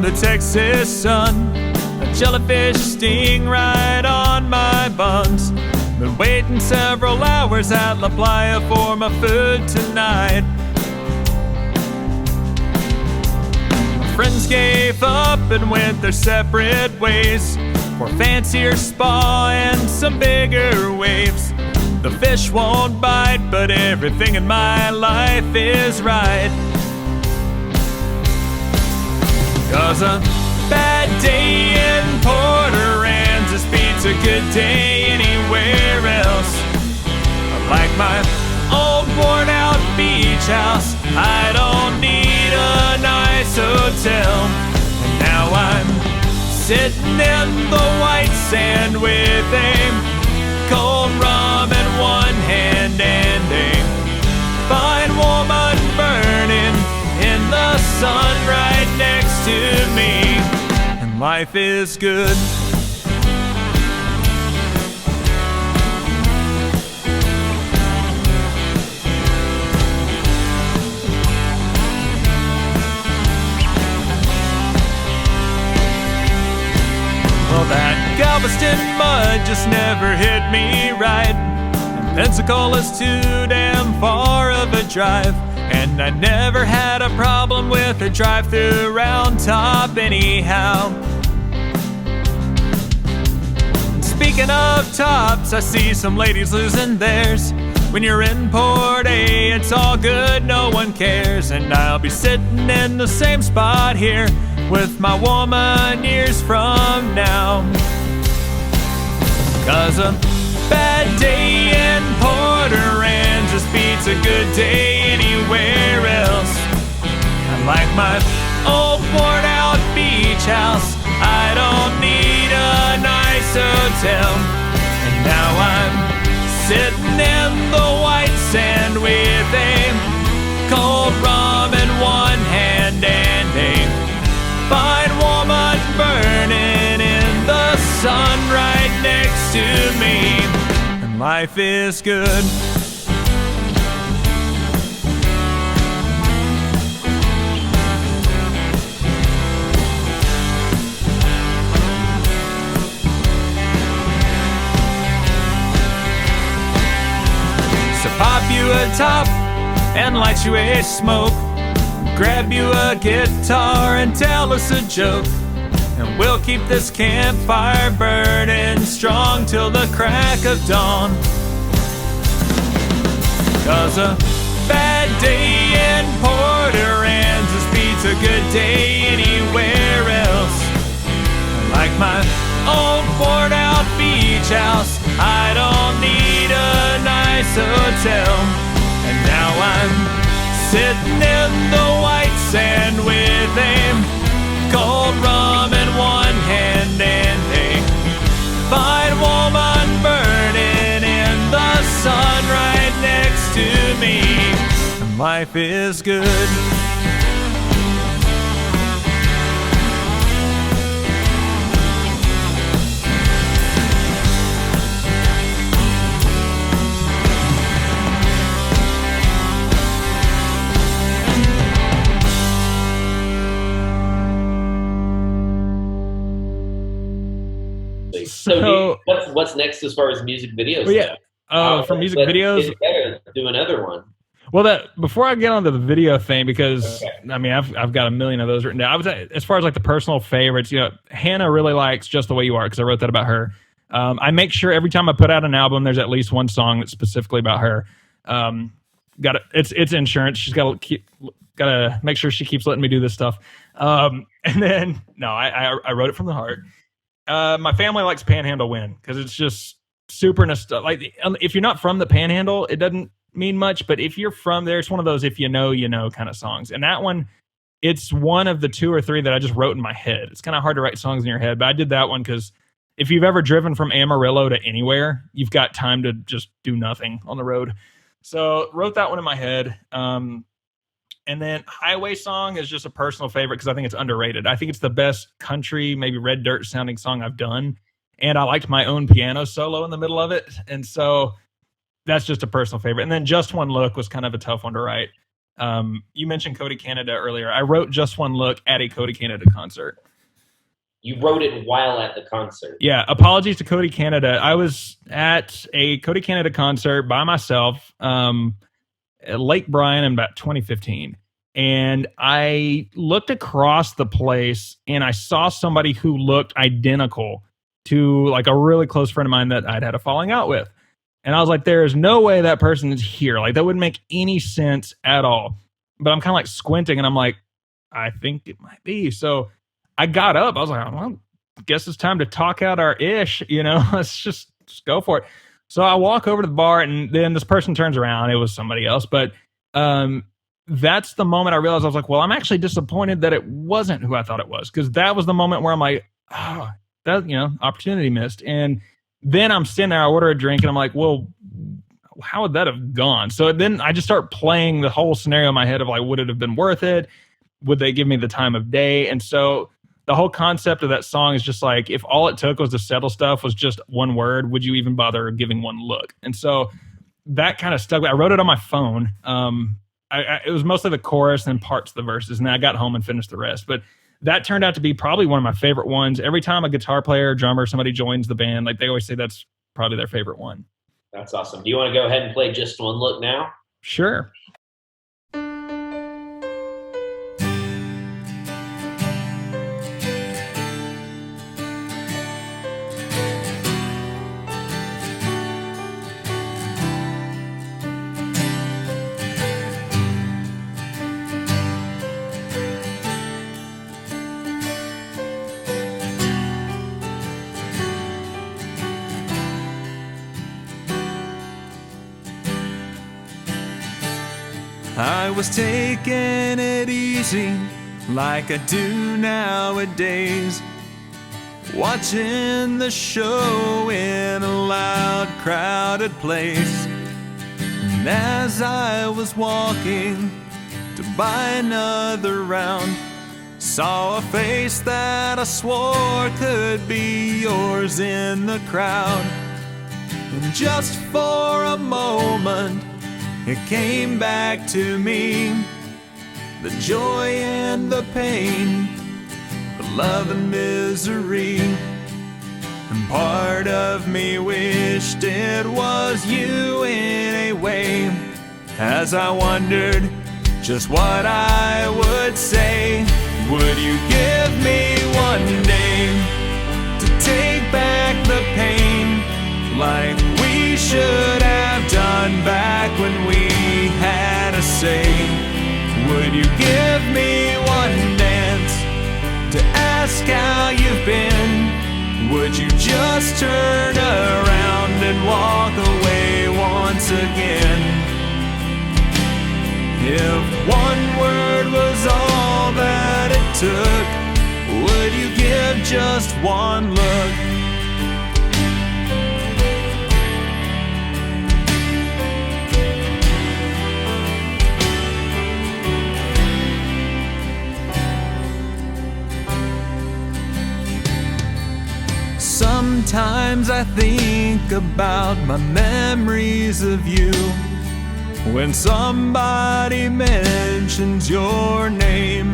The Texas sun, a jellyfish sting right on my buns. Been waiting several hours at La Playa for my food tonight. My friends gave up and went their separate ways for fancier spa and some bigger waves. The fish won't bite, but everything in my life is right. 'Cause a bad day in Port Aransas beats a good day anywhere else. Like my old worn out beach house, I don't need a nice hotel. And now I'm sitting in the white sand with a cold rum in one hand and a fine woman burning in the sun right next to me, and life is good. Well, that Galveston mud just never hit me right, and Pensacola's too damn far of a drive. And I never had a problem with a drive-through Round Top anyhow. And speaking of tops, I see some ladies losing theirs. When you're in Port A, it's all good, no one cares. And I'll be sitting in the same spot here with my woman years from now. 'Cause a bad day in Port Aransas beats a good day anywhere else. I like my old worn out beach house, I don't need a nice hotel. And now I'm sitting in the white sand with a cold rum in one hand and a fine woman burning in the sun right next to me, and life is good. So pop you a top and light you a smoke, grab you a guitar and tell us a joke, and we'll keep this campfire burning strong till the crack of dawn. 'Cause a bad day in Port Aransas beats a good day anywhere else. Like my old worn out beach house, I don't need a nice hotel. And now I'm sitting in the white sand with a cold rum in one hand and a fine life is good.
So what's next as far as music videos?
Well, for music videos,
do another one.
Well, before I get onto the video thing, because I mean, I've got a million of those written down. As far as like the personal favorites, Hannah really likes "Just the Way You Are" because I wrote that about her. I make sure every time I put out an album, there's at least one song that's specifically about her. It's insurance. She's got to make sure she keeps letting me do this stuff. And then I wrote it from the heart. My family likes Panhandle Wind because it's just super nostalgic. Like, if you're not from the Panhandle, it doesn't mean much, but if you're from there, it's one of those if you know kind of songs. And that one, it's one of the 2 or 3 that I just wrote in my head. It's kind of hard to write songs in your head, but I did that one because if you've ever driven from Amarillo to anywhere, you've got time to just do nothing on the road. So wrote that one in my head. And then Highway Song is just a personal favorite because I think it's underrated. I think it's the best country, maybe Red Dirt sounding song I've done. And I liked my own piano solo in the middle of it. And so that's just a personal favorite. And then Just One Look was kind of a tough one to write. You mentioned Cody Canada earlier. I wrote Just One Look at a Cody Canada concert.
You wrote it while at the concert.
Yeah. Apologies to Cody Canada. I was at a Cody Canada concert by myself at Lake Bryan in about 2015. And I looked across the place and I saw somebody who looked identical to like a really close friend of mine that I'd had a falling out with. And I was like, there is no way that person is here. Like, that wouldn't make any sense at all. But I'm kind of like squinting and I'm like, I think it might be. So I got up. I was like, well, I guess it's time to talk out our ish. Let's just go for it. So I walk over to the bar and then this person turns around. It was somebody else. But that's the moment I realized I was like, well, I'm actually disappointed that it wasn't who I thought it was. Because that was the moment where I'm like, oh, that, opportunity missed. And then I'm sitting there, I order a drink, and I'm like, well, how would that have gone? So then I just start playing the whole scenario in my head of like, would it have been worth it? Would they give me the time of day? And so the whole concept of that song is just like, if all it took was to settle stuff was just one word, would you even bother giving one look? And so that kind of stuck. I wrote it on my phone. It was mostly the chorus and parts of the verses, and then I got home and finished the rest. But that turned out to be probably one of my favorite ones. Every time a guitar player, drummer, somebody joins the band, like they always say that's probably their favorite one.
That's awesome. Do you want to go ahead and play Just One Look now?
Sure.
I was taking it easy like I do nowadays, watching the show in a loud, crowded place. And as I was walking to buy another round, saw a face that I swore could be yours in the crowd. And just for a moment, it came back to me, the joy and the pain, the love and misery. And part of me wished it was you in a way, as I wondered just what I would say. Would you give me one day to take back the pain, like we should have done back when we had a say? Would you give me one dance to ask how you've been? Would you just turn around and walk away once again? If one word was all that it took, would you give just one look? Sometimes I think about my memories of you. When somebody mentions your name,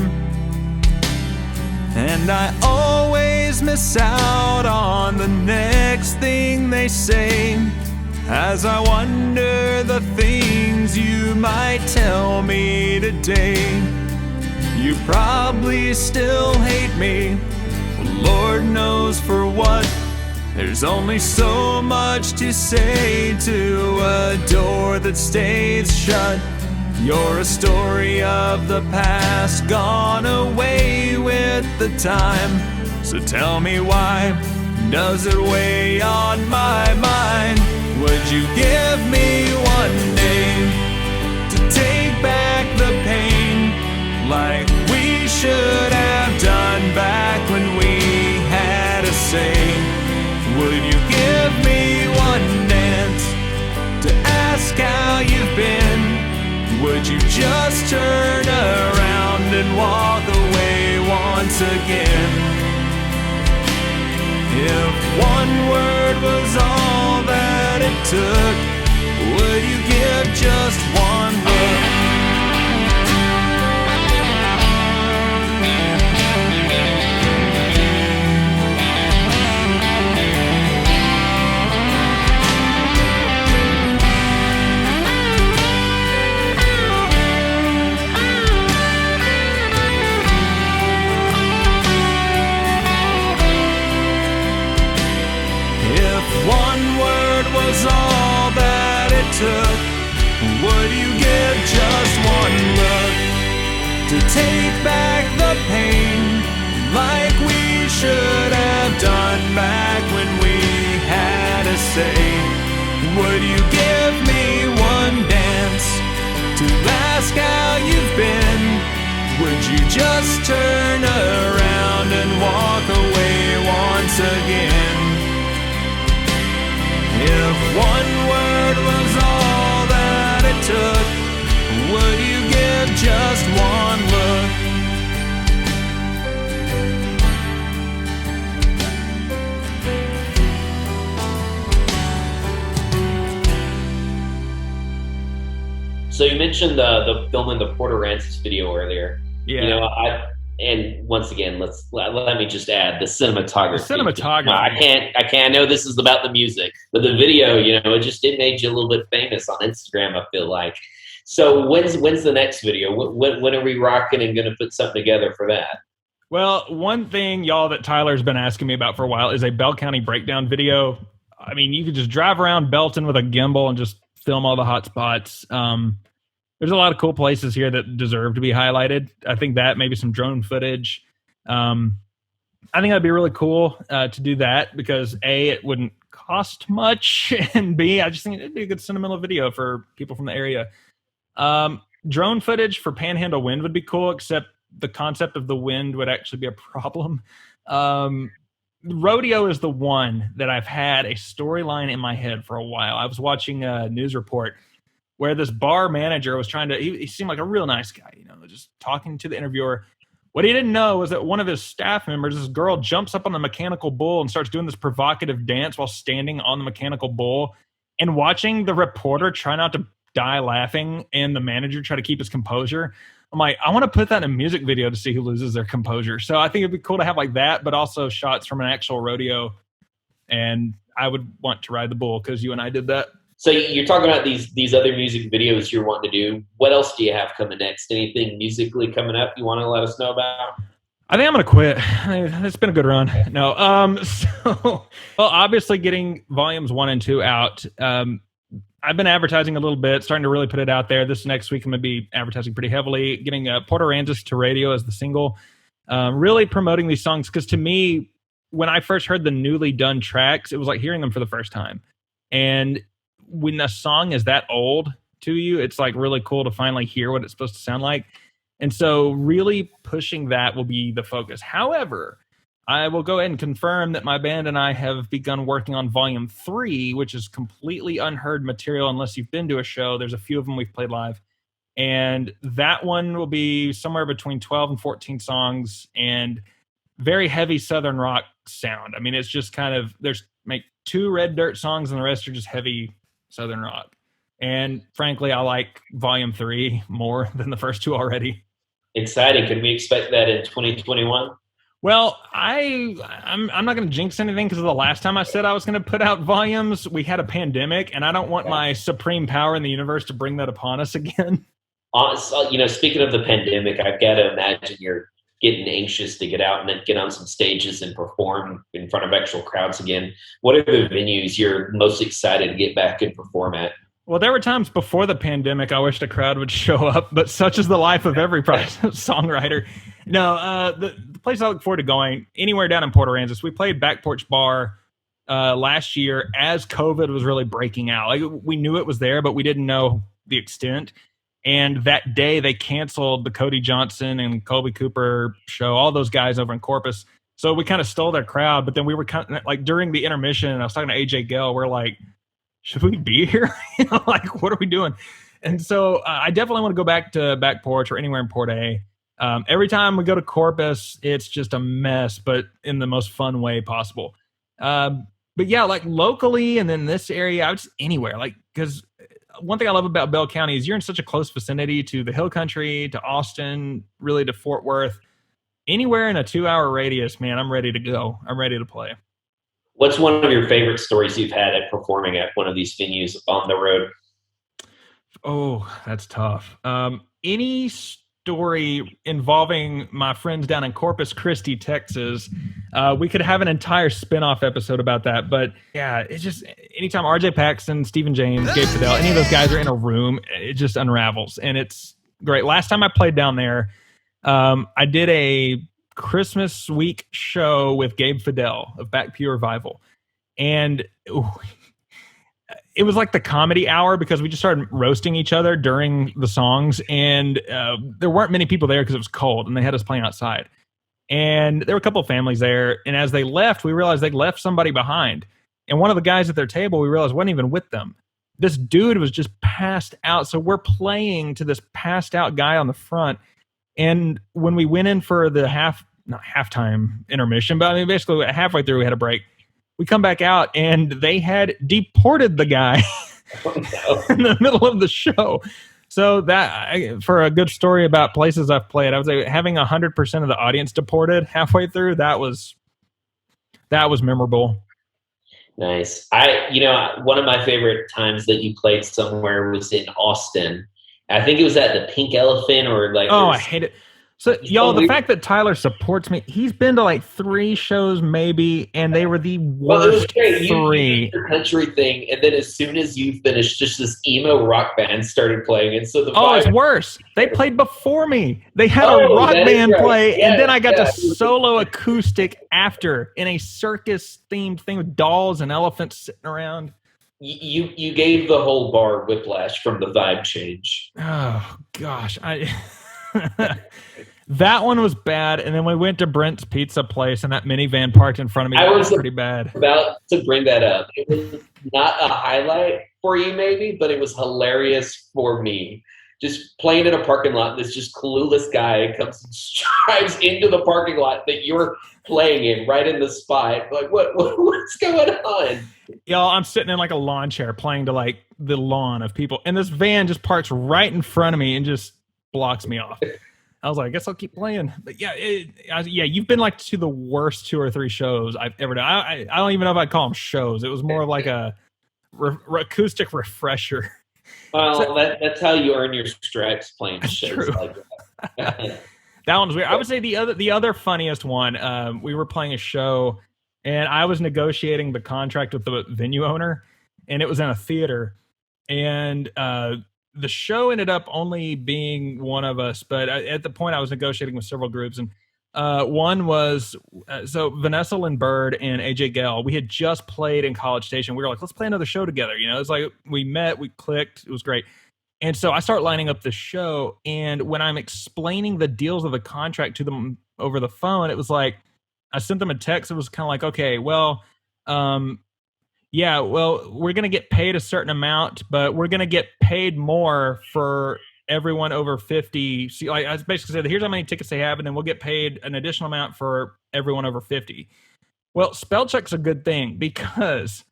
and I always miss out on the next thing they say, as I wonder the things you might tell me today. You probably still hate me, Lord knows for what. There's only so much to say to a door that stays shut. You're a story of the past, gone away with the time. So tell me, why does it weigh on my mind? Would you give me one day to take back the pain, like we should have done back when we had a say? Would you give me one dance to ask how you've been? Would you just turn around and walk away once again? If one word was all that it took, would you give just one look? One word was all that it took, would you give just one look to take back the pain, like we should have done back when we had a say? Would you give me one dance to ask how you've been? Would you just turn around and walk away once again? If one word was all that it took, would you give just one
So you mentioned the filming the Port Aransas video earlier.
Yeah.
You know, and once again, let me just add the cinematography.
The cinematography.
I can't. I know this is about the music, but the video, you know, it made you a little bit famous on Instagram, I feel like. So when's the next video? When are we rocking and going to put something together for that?
Well, one thing, y'all, that Tyler's been asking me about for a while is a Bell County breakdown video. I mean, you could just drive around Belton with a gimbal and just film all the hot spots. There's a lot of cool places here that deserve to be highlighted. I think that maybe some drone footage. I think that'd be really cool to do that because A, it wouldn't cost much, and B, I just think it'd be a good sentimental video for people from the area. Drone footage for Panhandle Wind would be cool, except the concept of the wind would actually be a problem. Rodeo is the one that I've had a storyline in my head for a while. I was watching a news report where this bar manager was he seemed like a real nice guy, you know, just talking to the interviewer. What he didn't know was that one of his staff members, this girl, jumps up on the mechanical bull and starts doing this provocative dance while standing on the mechanical bull, and watching the reporter try not to die laughing and the manager try to keep his composure. I'm like, I want to put that in a music video to see who loses their composure. So I think it'd be cool to have like that, but also shots from an actual rodeo. And I would want to ride the bull because you and I did that.
So you're talking about these other music videos you're wanting to do. What else do you have coming next? Anything musically coming up you want to let us know about?
I think I'm going to quit. It's been a good run. No. Well, obviously getting volumes 1 and 2 out. I've been advertising a little bit, starting to really put it out there. This next week, I'm going to be advertising pretty heavily, getting Port Aransas to radio as the single, really promoting these songs. Because to me, when I first heard the newly done tracks, it was like hearing them for the first time. And when a song is that old to you, it's like really cool to finally hear what it's supposed to sound like. And so really pushing that will be the focus. However, I will go ahead and confirm that my band and I have begun working on volume 3, which is completely unheard material unless you've been to a show. There's a few of them we've played live. And that one will be somewhere between 12 and 14 songs and very heavy Southern rock sound. I mean, it's just kind of, there's make 2 red dirt songs, and the rest are just heavy Southern rock. And frankly, I like Volume 3 more than the first 2 already.
Exciting. Can we expect that in 2021?
Well, I'm not going to jinx anything because the last time I said I was going to put out volumes, we had a pandemic, and I don't want my supreme power in the universe to bring that upon us again.
Speaking of the pandemic, I've got to imagine you're getting anxious to get out and then get on some stages and perform in front of actual crowds again. What are the venues you're most excited to get back and perform at?
Well, there were times before the pandemic I wished a crowd would show up, but such is the life of every songwriter. No, the place I look forward to going, anywhere down in Port Aransas. We played Back Porch Bar last year as COVID was really breaking out. Like, we knew it was there, but we didn't know the extent. And that day they canceled the Cody Johnson and Colby Cooper show, all those guys over in Corpus. So we kind of stole their crowd, but then we were kind of like during the intermission, and I was talking to AJ Gell, we're like, should we be here? Like, what are we doing? And so I definitely want to go back to Back Porch or anywhere in Port A. Every time we go to Corpus, it's just a mess, but in the most fun way possible. But yeah, like locally and then this area, I would just anywhere. Like, because one thing I love about Bell County is you're in such a close vicinity to the Hill Country, to Austin, really to Fort Worth. Anywhere in a 2-hour radius, man, I'm ready to go. I'm ready to play.
What's one of your favorite stories you've had at performing at one of these venues on the road?
Oh, that's tough. Any story involving my friends down in Corpus Christi, Texas, we could have an entire spin-off episode about that. But yeah, it's just anytime RJ Paxton, Stephen James, Gabe Fidel, any of those guys are in a room, it just unravels. And it's great. Last time I played down there, I did a Christmas week show with Gabe Fidel of Back Pew Revival. And it was like the comedy hour because we just started roasting each other during the songs. And there weren't many people there because it was cold and they had us playing outside. And there were a couple of families there. And as they left, we realized they'd left somebody behind. And one of the guys at their table, we realized wasn't even with them. This dude was just passed out. So we're playing to this passed out guy on the front. And when we went in for the not halftime intermission, but I mean, basically halfway through we had a break. We come back out and they had deported the guy in the middle of the show. So that, for a good story about places I've played, I would say having 100% of the audience deported halfway through, that was memorable.
Nice. One of my favorite times that you played somewhere was in Austin. I think it was at the Pink Elephant
I hate it. So, y'all, the fact that Tyler supports me, he's been to like 3 shows maybe, and they were the worst 3.
You did the country thing, and then as soon as you finished, just this emo rock band started playing. And so
it's worse. They played before me. They had a rock band play, yes, and then I got to solo acoustic after in a circus-themed thing with dolls and elephants sitting around.
You gave the whole bar whiplash from the vibe change.
Oh, gosh. That one was bad, and then we went to Brent's Pizza Place, and that minivan parked in front of me. That was pretty bad.
About to bring that up. It was not a highlight for you, maybe, but it was hilarious for me. Just playing in a parking lot, this just clueless guy comes and drives into the parking lot that you're playing in, right in the spot. Like, what's going on?
Y'all, I'm sitting in like a lawn chair playing to like the lawn of people, and this van just parks right in front of me and just blocks me off. I was like, I guess I'll keep playing. But yeah, you've been like to the worst 2 or 3 shows I've ever done. I don't even know if I'd call them shows. It was more like a acoustic refresher.
Well, that's how you earn your stripes playing shows
true.
Like that.
That one was weird. I would say the other funniest one, we were playing a show, and I was negotiating the contract with the venue owner, and it was in a theater. And the show ended up only being one of us, but at the point I was negotiating with several groups, and one was so Vanessa Lynn Bird and AJ Gell. We had just played in College Station. We were like, let's play another show together. It's like we met, we clicked, it was great. And so I start lining up the show, and when I'm explaining the deals of the contract to them over the phone, it was like I sent them a text. It was kind of like, okay, well, yeah, well, we're going to get paid a certain amount, but we're going to get paid more for everyone over 50. So, I basically said, here's how many tickets they have, and then we'll get paid an additional amount for everyone over 50. Well, spell check's a good thing because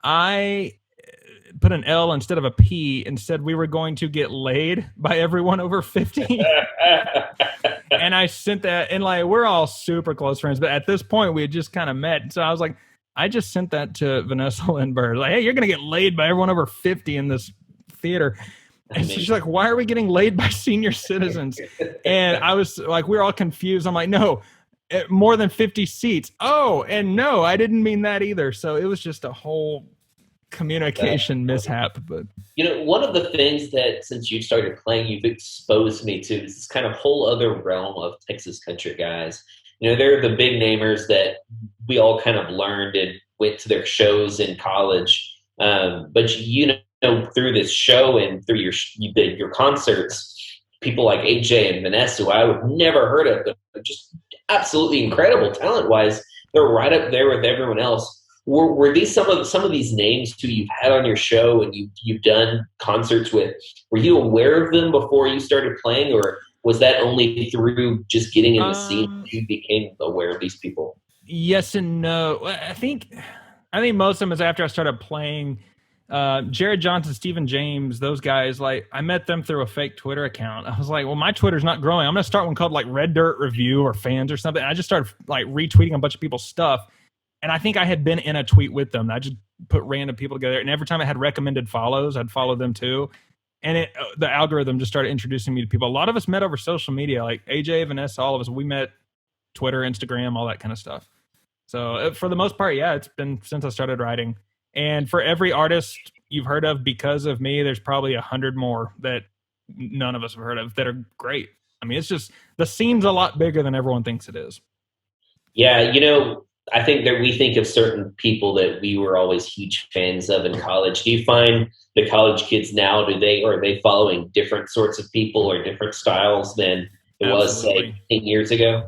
I put an L instead of a P and said we were going to get laid by everyone over 50. And I sent that, and like, we're all super close friends, but at this point we had just kind of met. So I was like, I just sent that to Vanessa Lindbergh. Like, hey, you're going to get laid by everyone over 50 in this theater. And so she's like, why are we getting laid by senior citizens? And I was like, we're all confused. I'm like, no, more than 50 seats. Oh, and no, I didn't mean that either. So it was just a whole communication mishap. But
one of the things that since you started playing, you've exposed me to is this kind of whole other realm of Texas country guys. They're the big namers that we all kind of learned and went to their shows in college. But through this show and through your concerts, people like AJ and Vanessa, who I would never heard of, but just absolutely incredible talent-wise, they're right up there with everyone else. Were these some of these names who you've had on your show and you've done concerts with? Were you aware of them before you started playing, or was that only through just getting in the scene you became aware of these people?
Yes and no. I think most of them is after I started playing. Jared Johnson, Stephen James, those guys, like, I met them through a fake Twitter account. I was like, well, my Twitter's not growing. I'm going to start one called like Red Dirt Review or Fans or something. And I just started like retweeting a bunch of people's stuff. And I think I had been in a tweet with them. I just put random people together. And every time I had recommended follows, I'd follow them too. And the algorithm just started introducing me to people. A lot of us met over social media, like AJ, Vanessa, all of us. We met Twitter, Instagram, all that kind of stuff. So for the most part, yeah, it's been since I started writing. And for every artist you've heard of because of me, there's probably 100 more that none of us have heard of that are great. I mean, it's just, the scene's a lot bigger than everyone thinks it is.
Yeah, I think that we think of certain people that we were always huge fans of in college. Do you find the college kids now, are they following different sorts of people or different styles than it was, say, 10 years ago?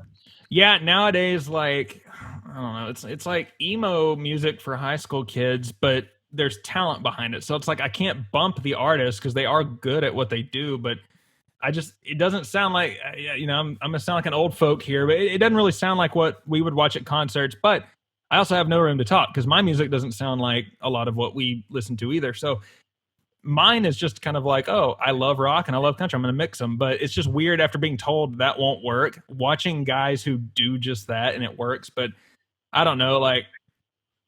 Yeah, nowadays, like, I don't know, it's like emo music for high school kids, but there's talent behind it. So it's like, I can't bump the artists because they are good at what they do, but it doesn't sound like, I'm going to sound like an old folk here, but it doesn't really sound like what we would watch at concerts. But I also have no room to talk because my music doesn't sound like a lot of what we listen to either. So mine is just kind of like, oh, I love rock and I love country, I'm going to mix them. But it's just weird after being told that won't work, watching guys who do just that and it works. But I don't know, like,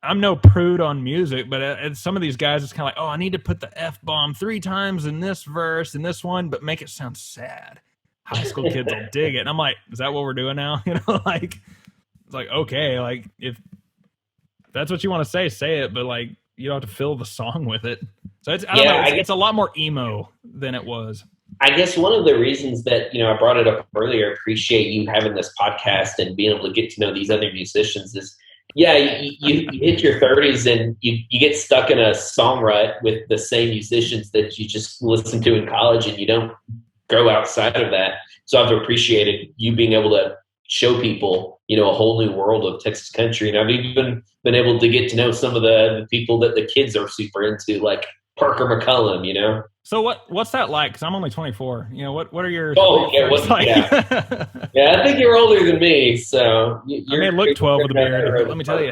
I'm no prude on music, but some of these guys, it's kind of like, oh, I need to put the F-bomb 3 times in this verse and this one, but make it sound sad. High school kids will dig it. And I'm like, is that what we're doing now? Like, it's like, okay, like, if that's what you want to say it, but like, you don't have to fill the song with it. So I don't know, it's a lot more emo than it was.
I guess one of the reasons that, I brought it up earlier, appreciate you having this podcast and being able to get to know these other musicians is, yeah, you hit your 30s and you get stuck in a song rut with the same musicians that you just listened to in college, and you don't grow outside of that. So I've appreciated you being able to show people, a whole new world of Texas country. And I've even been able to get to know some of the people that the kids are super into, like Parker McCullum,
So what's that like? Because I'm only 24. What are your
like? Yeah, I think you're older than me. So
I may look 12 with a beard. Let me tell you.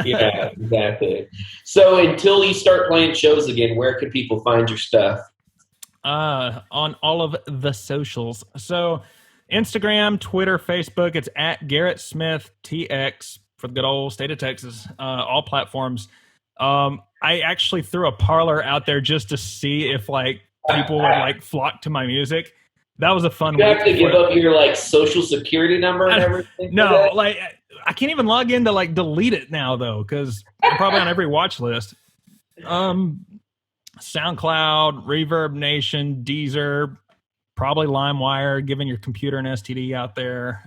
Yeah, exactly. So until you start playing shows again, where can people find your stuff?
On all of the socials. So Instagram, Twitter, Facebook. It's at Garrett Smith TX for the good old state of Texas. All platforms. I actually threw a parlor out there just to see if like people would like flock to my music. That was a fun
week. You have to give up your like social security number and everything.
No, like I can't even log in to like delete it now though, because I'm probably on every watch list. SoundCloud, Reverb Nation, Deezer, probably LimeWire, giving your computer an STD out there.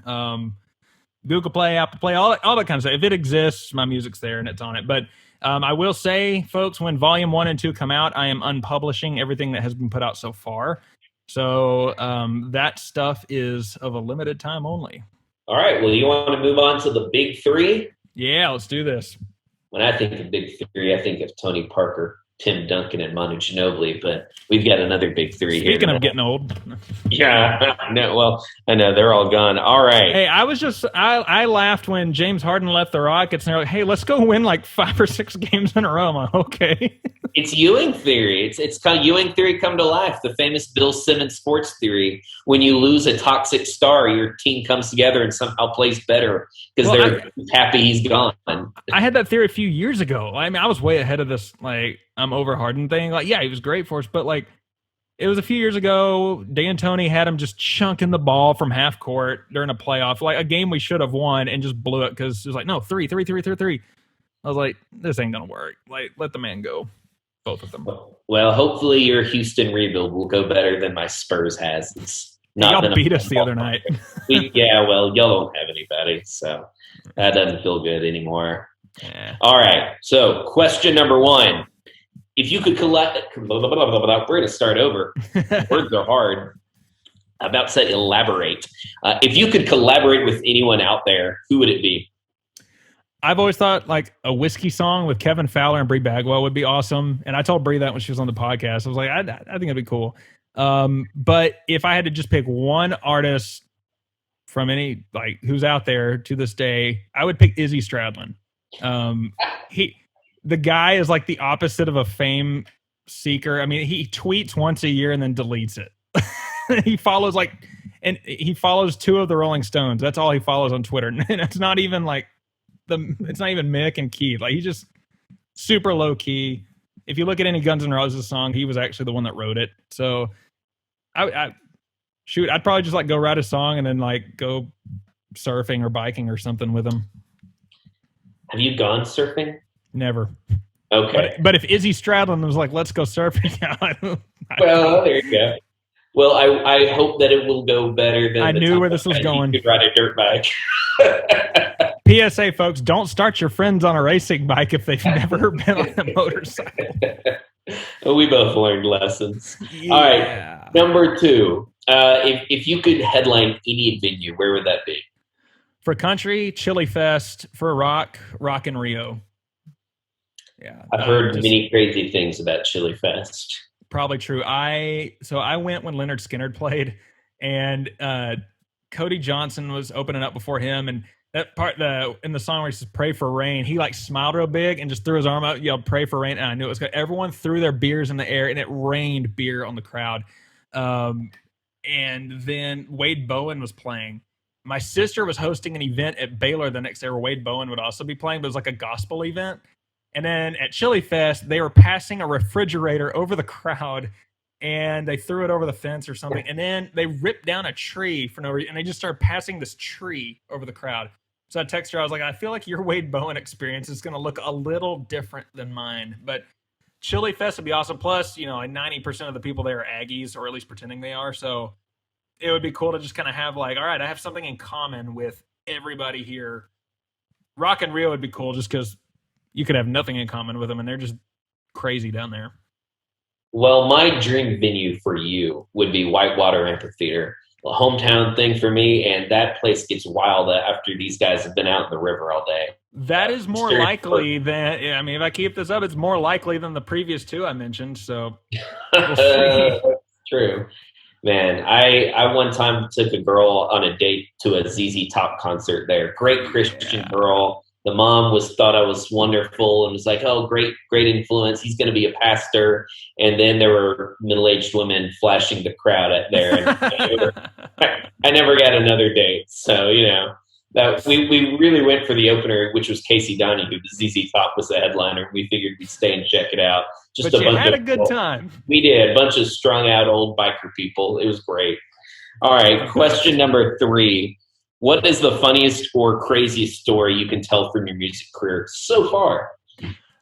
Google Play, Apple Play, all that kind of stuff. If it exists, my music's there and it's on it. But I will say, folks, when Volume 1 and 2 come out, I am unpublishing everything that has been put out so far. So that stuff is of a limited time only.
All right. Well, you want to move on to the big 3?
Yeah, let's do this.
When I think of big 3, I think of Tony Parker. Tim Duncan and Manu Ginobili, but we've got another big three here.
Speaking of getting old.
Yeah, no, well, I know they're all gone. All right.
Hey, I laughed when James Harden left the Rockets and they're like, hey, let's go win like 5 or 6 games in a row. I'm like, okay.
It's Ewing theory. It's kind of Ewing theory come to life. The famous Bill Simmons sports theory. When you lose a toxic star, your team comes together and somehow plays better because they're happy he's gone.
I had that theory a few years ago. I mean, I was way ahead of this, like, I'm over Harden thing. Like, yeah, he was great for us, but like, it was a few years ago. D'Antoni had him just chunking the ball from half court during a playoff, like a game we should have won, and just blew it because it was like, no, three. I was like, this ain't gonna work. Like, let the man go. Both of them.
Well, hopefully your Houston rebuild will go better than my Spurs has. It's not
y'all beat us the other night.
Yeah, well, y'all don't have anybody, so that doesn't feel good anymore.
Yeah.
All right, so question number 1. If you could we're going to start over. Words are hard. I'm about to elaborate. If you could collaborate with anyone out there, who would it be?
I've always thought like a whiskey song with Kevin Fowler and Bree Bagwell would be awesome. And I told Bree that when she was on the podcast. I was like, I think it'd be cool. But if I had to just pick one artist from any, like, who's out there to this day, I would pick Izzy Stradlin. The guy is like the opposite of a fame seeker. I mean, he tweets once a year and then deletes it. He follows he follows 2 of the Rolling Stones. That's all he follows on Twitter. And it's not even like it's not even Mick and Keith. Like, he's just super low key. If you look at any Guns N' Roses song, he was actually the one that wrote it. So I'd probably just like go write a song and then like go surfing or biking or something with him.
Have you gone surfing?
Never.
Okay.
But if Izzy Stradlin was like, let's go surfing.
Well, there you go. Well, I hope that it will go better than
I knew where this was going.
You could ride a dirt bike.
PSA, folks, don't start your friends on a racing bike if they've never been on a motorcycle.
We both learned lessons.
Yeah.
All right. Number 2. If you could headline any venue, where would that be?
For country, Chili Fest. For rock in Rio. Yeah.
I've heard many crazy things about Chili Fest.
Probably true. I went when Leonard Skinner played, and Cody Johnson was opening up before him, and that part in the song where he says "Pray for Rain," he like smiled real big and just threw his arm out, yelled "Pray for Rain," and I knew it was good. Everyone threw their beers in the air, and it rained beer on the crowd. And then Wade Bowen was playing. My sister was hosting an event at Baylor the next day where Wade Bowen would also be playing, but it was like a gospel event. And then at Chili Fest, they were passing a refrigerator over the crowd, and they threw it over the fence or something. And then they ripped down a tree for no reason, and they just started passing this tree over the crowd. So I texted her, I was like, I feel like your Wade Bowen experience is going to look a little different than mine. But Chili Fest would be awesome. Plus, 90% of the people there are Aggies, or at least pretending they are. So it would be cool to just kind of have like, all right, I have something in common with everybody here. Rock in Rio would be cool just because you could have nothing in common with them, and they're just crazy down there.
Well, my dream venue for you would be Whitewater Amphitheater, a hometown thing for me, and that place gets wild after these guys have been out in the river all day.
That is more likely than, if I keep this up, it's more likely than the previous 2 I mentioned, so we'll see.
True. Man, I one time took a girl on a date to a ZZ Top concert there. Great Christian girl. The mom thought I was wonderful and was like, oh, great influence. He's going to be a pastor. And then there were middle-aged women flashing the crowd at there. And I never got another date. So, that we really went for the opener, which was Casey Donahue. The ZZ Top was the headliner. We figured we'd stay and check it out.
But you had a good time.
We did. A bunch of strung-out old biker people. It was great. All right, question number 3. What is the funniest or craziest story you can tell from your music career so far?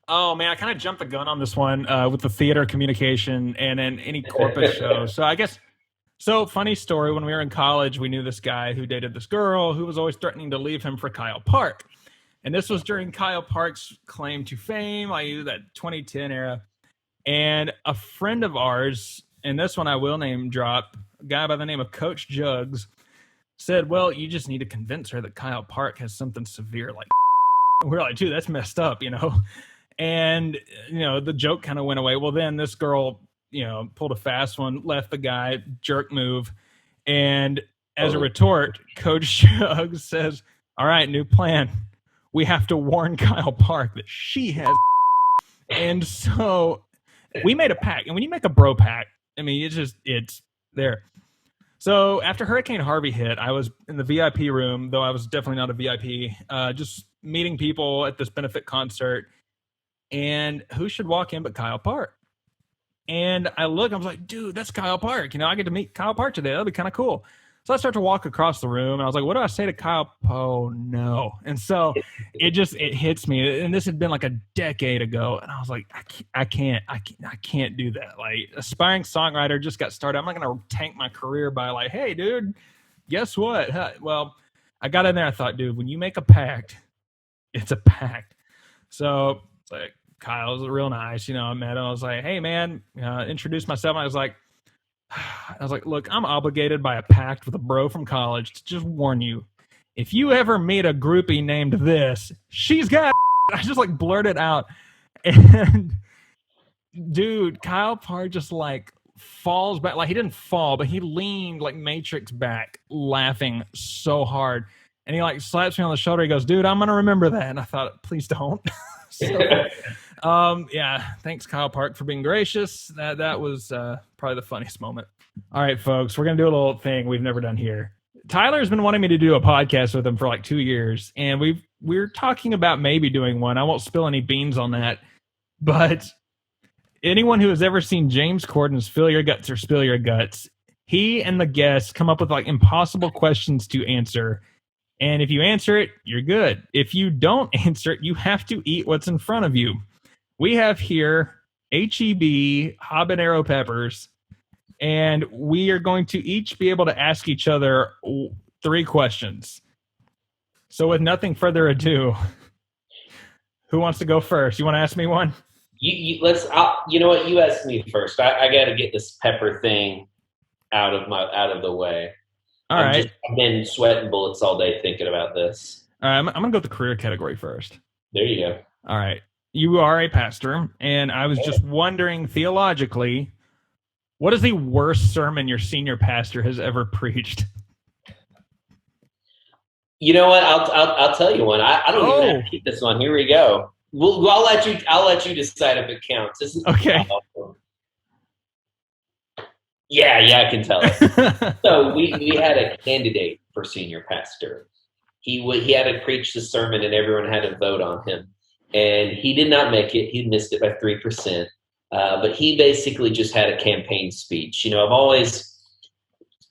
Oh, man, I kind of jumped the gun on this one with the theater communication and then any corporate show. So funny story, when we were in college, we knew this guy who dated this girl who was always threatening to leave him for Kyle Park. And this was during Kyle Park's claim to fame, that 2010 era. And a friend of ours, and this one I will name drop, a guy by the name of Coach Jugs, said, well, you just need to convince her that Kyle Park has something severe like we're like, dude, that's messed up, And, the joke kind of went away. Well, then this girl, pulled a fast one, left the guy, jerk move. And as a retort, Coach Shuggs says, all right, new plan. We have to warn Kyle Park that she has. And so we made a pact. And when you make a bro pact, I mean, it's there. So after Hurricane Harvey hit, I was in the VIP room, though I was definitely not a VIP, just meeting people at this benefit concert. And who should walk in but Kyle Park? And I was like, dude, that's Kyle Park. I get to meet Kyle Park today. That'll be kind of cool. So I start to walk across the room, and I was like, what do I say to Kyle? Oh, no. And so it hits me. And this had been like a decade ago. And I was like, I can't do that. Like, aspiring songwriter, just got started. I'm not going to tank my career by like, hey, dude, guess what? Well, I got in there. I thought, dude, when you make a pact, it's a pact. So it's like, Kyle was real nice. I met him. I was like, hey, man, introduced myself. I was like, look, I'm obligated by a pact with a bro from college to just warn you. If you ever meet a groupie named this, she's got I just like blurted out. And dude, Kyle Parr just like falls back. Like he didn't fall, but he leaned like Matrix back, laughing so hard. And he like slaps me on the shoulder. He goes, dude, I'm going to remember that. And I thought, please don't. Yeah, thanks Kyle Park for being gracious. That was probably the funniest moment. All right, folks, we're gonna do a little thing we've never done here. Tyler's been wanting me to do a podcast with him for like 2 years, and we're talking about maybe doing one. I won't spill any beans on that, but anyone who has ever seen James Corden's Fill Your Guts or Spill Your Guts, he and the guests come up with like impossible questions to answer. And if you answer it, you're good. If you don't answer it, you have to eat what's in front of you. We have here HEB habanero peppers, and we are going to each be able to ask each other 3 questions. So with nothing further ado, who wants to go first? You want to ask me one?
You know what? You ask me first. I got to get this pepper thing out of the way.
All right.
I've been sweating bullets all day thinking about this.
All right, I'm going to go with the career category first.
There you go.
All right. You are a pastor, and I was just wondering theologically, what is the worst sermon your senior pastor has ever preached?
You know what? I'll tell you one. I don't even have to keep this one. Here we go. I'll let you decide if it counts. This is
okay.
Yeah, I can tell it. So we had a candidate for senior pastor. He had to preach the sermon, and everyone had to vote on him. And he did not make it. He missed it by 3%. But he basically just had a campaign speech. I've always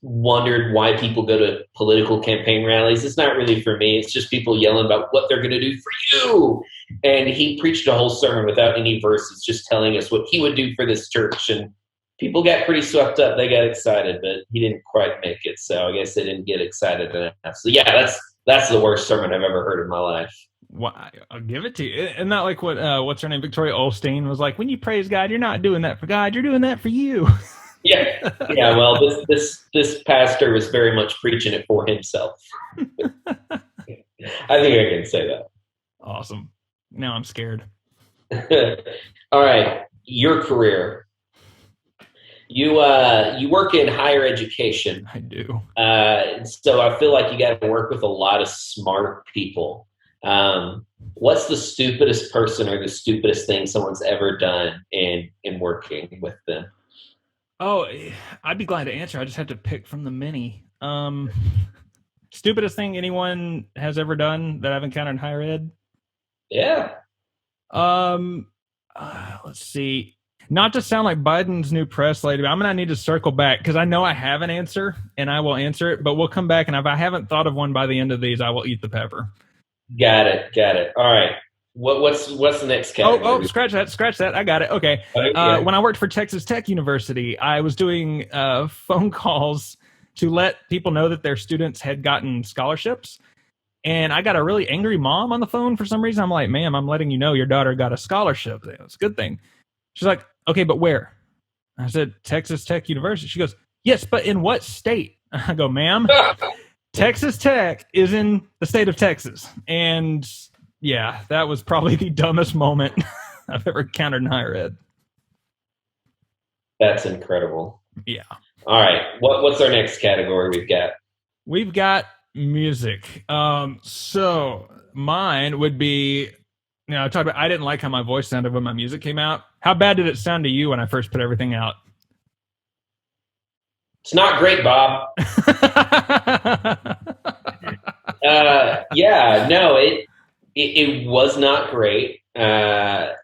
wondered why people go to political campaign rallies. It's not really for me. It's just people yelling about what they're going to do for you. And he preached a whole sermon without any verses, just telling us what he would do for this church. And people got pretty swept up. They got excited, but he didn't quite make it. So I guess they didn't get excited enough. So yeah, that's the worst sermon I've ever heard in my life.
Well, I'll give it to you. Isn't that like what what's her name? Victoria Olstein was like, when you praise God, you're not doing that for God, you're doing that for you.
Yeah. Well, this pastor was very much preaching it for himself. I think I can say that.
Awesome. Now I'm scared.
All right, your career. You work in higher education.
I do.
So I feel like you got to work with a lot of smart people. What's the stupidest person or the stupidest thing someone's ever done in working with them?
Oh, I'd be glad to answer. I just have to pick from the many. Stupidest thing anyone has ever done that I've encountered in higher ed?
Yeah.
Let's see. Not to sound like Biden's new press lady, but I'm going to need to circle back because I know I have an answer and I will answer it, but we'll come back. And if I haven't thought of one by the end of these, I will eat the pepper. Got
it. All right. What's the next category?
Oh, scratch that. I got it. Okay. When I worked for Texas Tech University, I was doing phone calls to let people know that their students had gotten scholarships. And I got a really angry mom on the phone for some reason. I'm like, ma'am, I'm letting you know your daughter got a scholarship. It's a good thing. She's like, okay, but where? I said, Texas Tech University. She goes, yes, but in what state? I go, ma'am, Texas Tech is in the state of Texas. And yeah, that was probably the dumbest moment I've ever encountered in higher ed.
That's incredible.
Yeah.
All right. What's our next category we've got?
We've got music. So mine would be, I talked about, I didn't like how my voice sounded when my music came out. How bad did it sound to you when I first put everything out?
It's not great, Bob. It was not great. The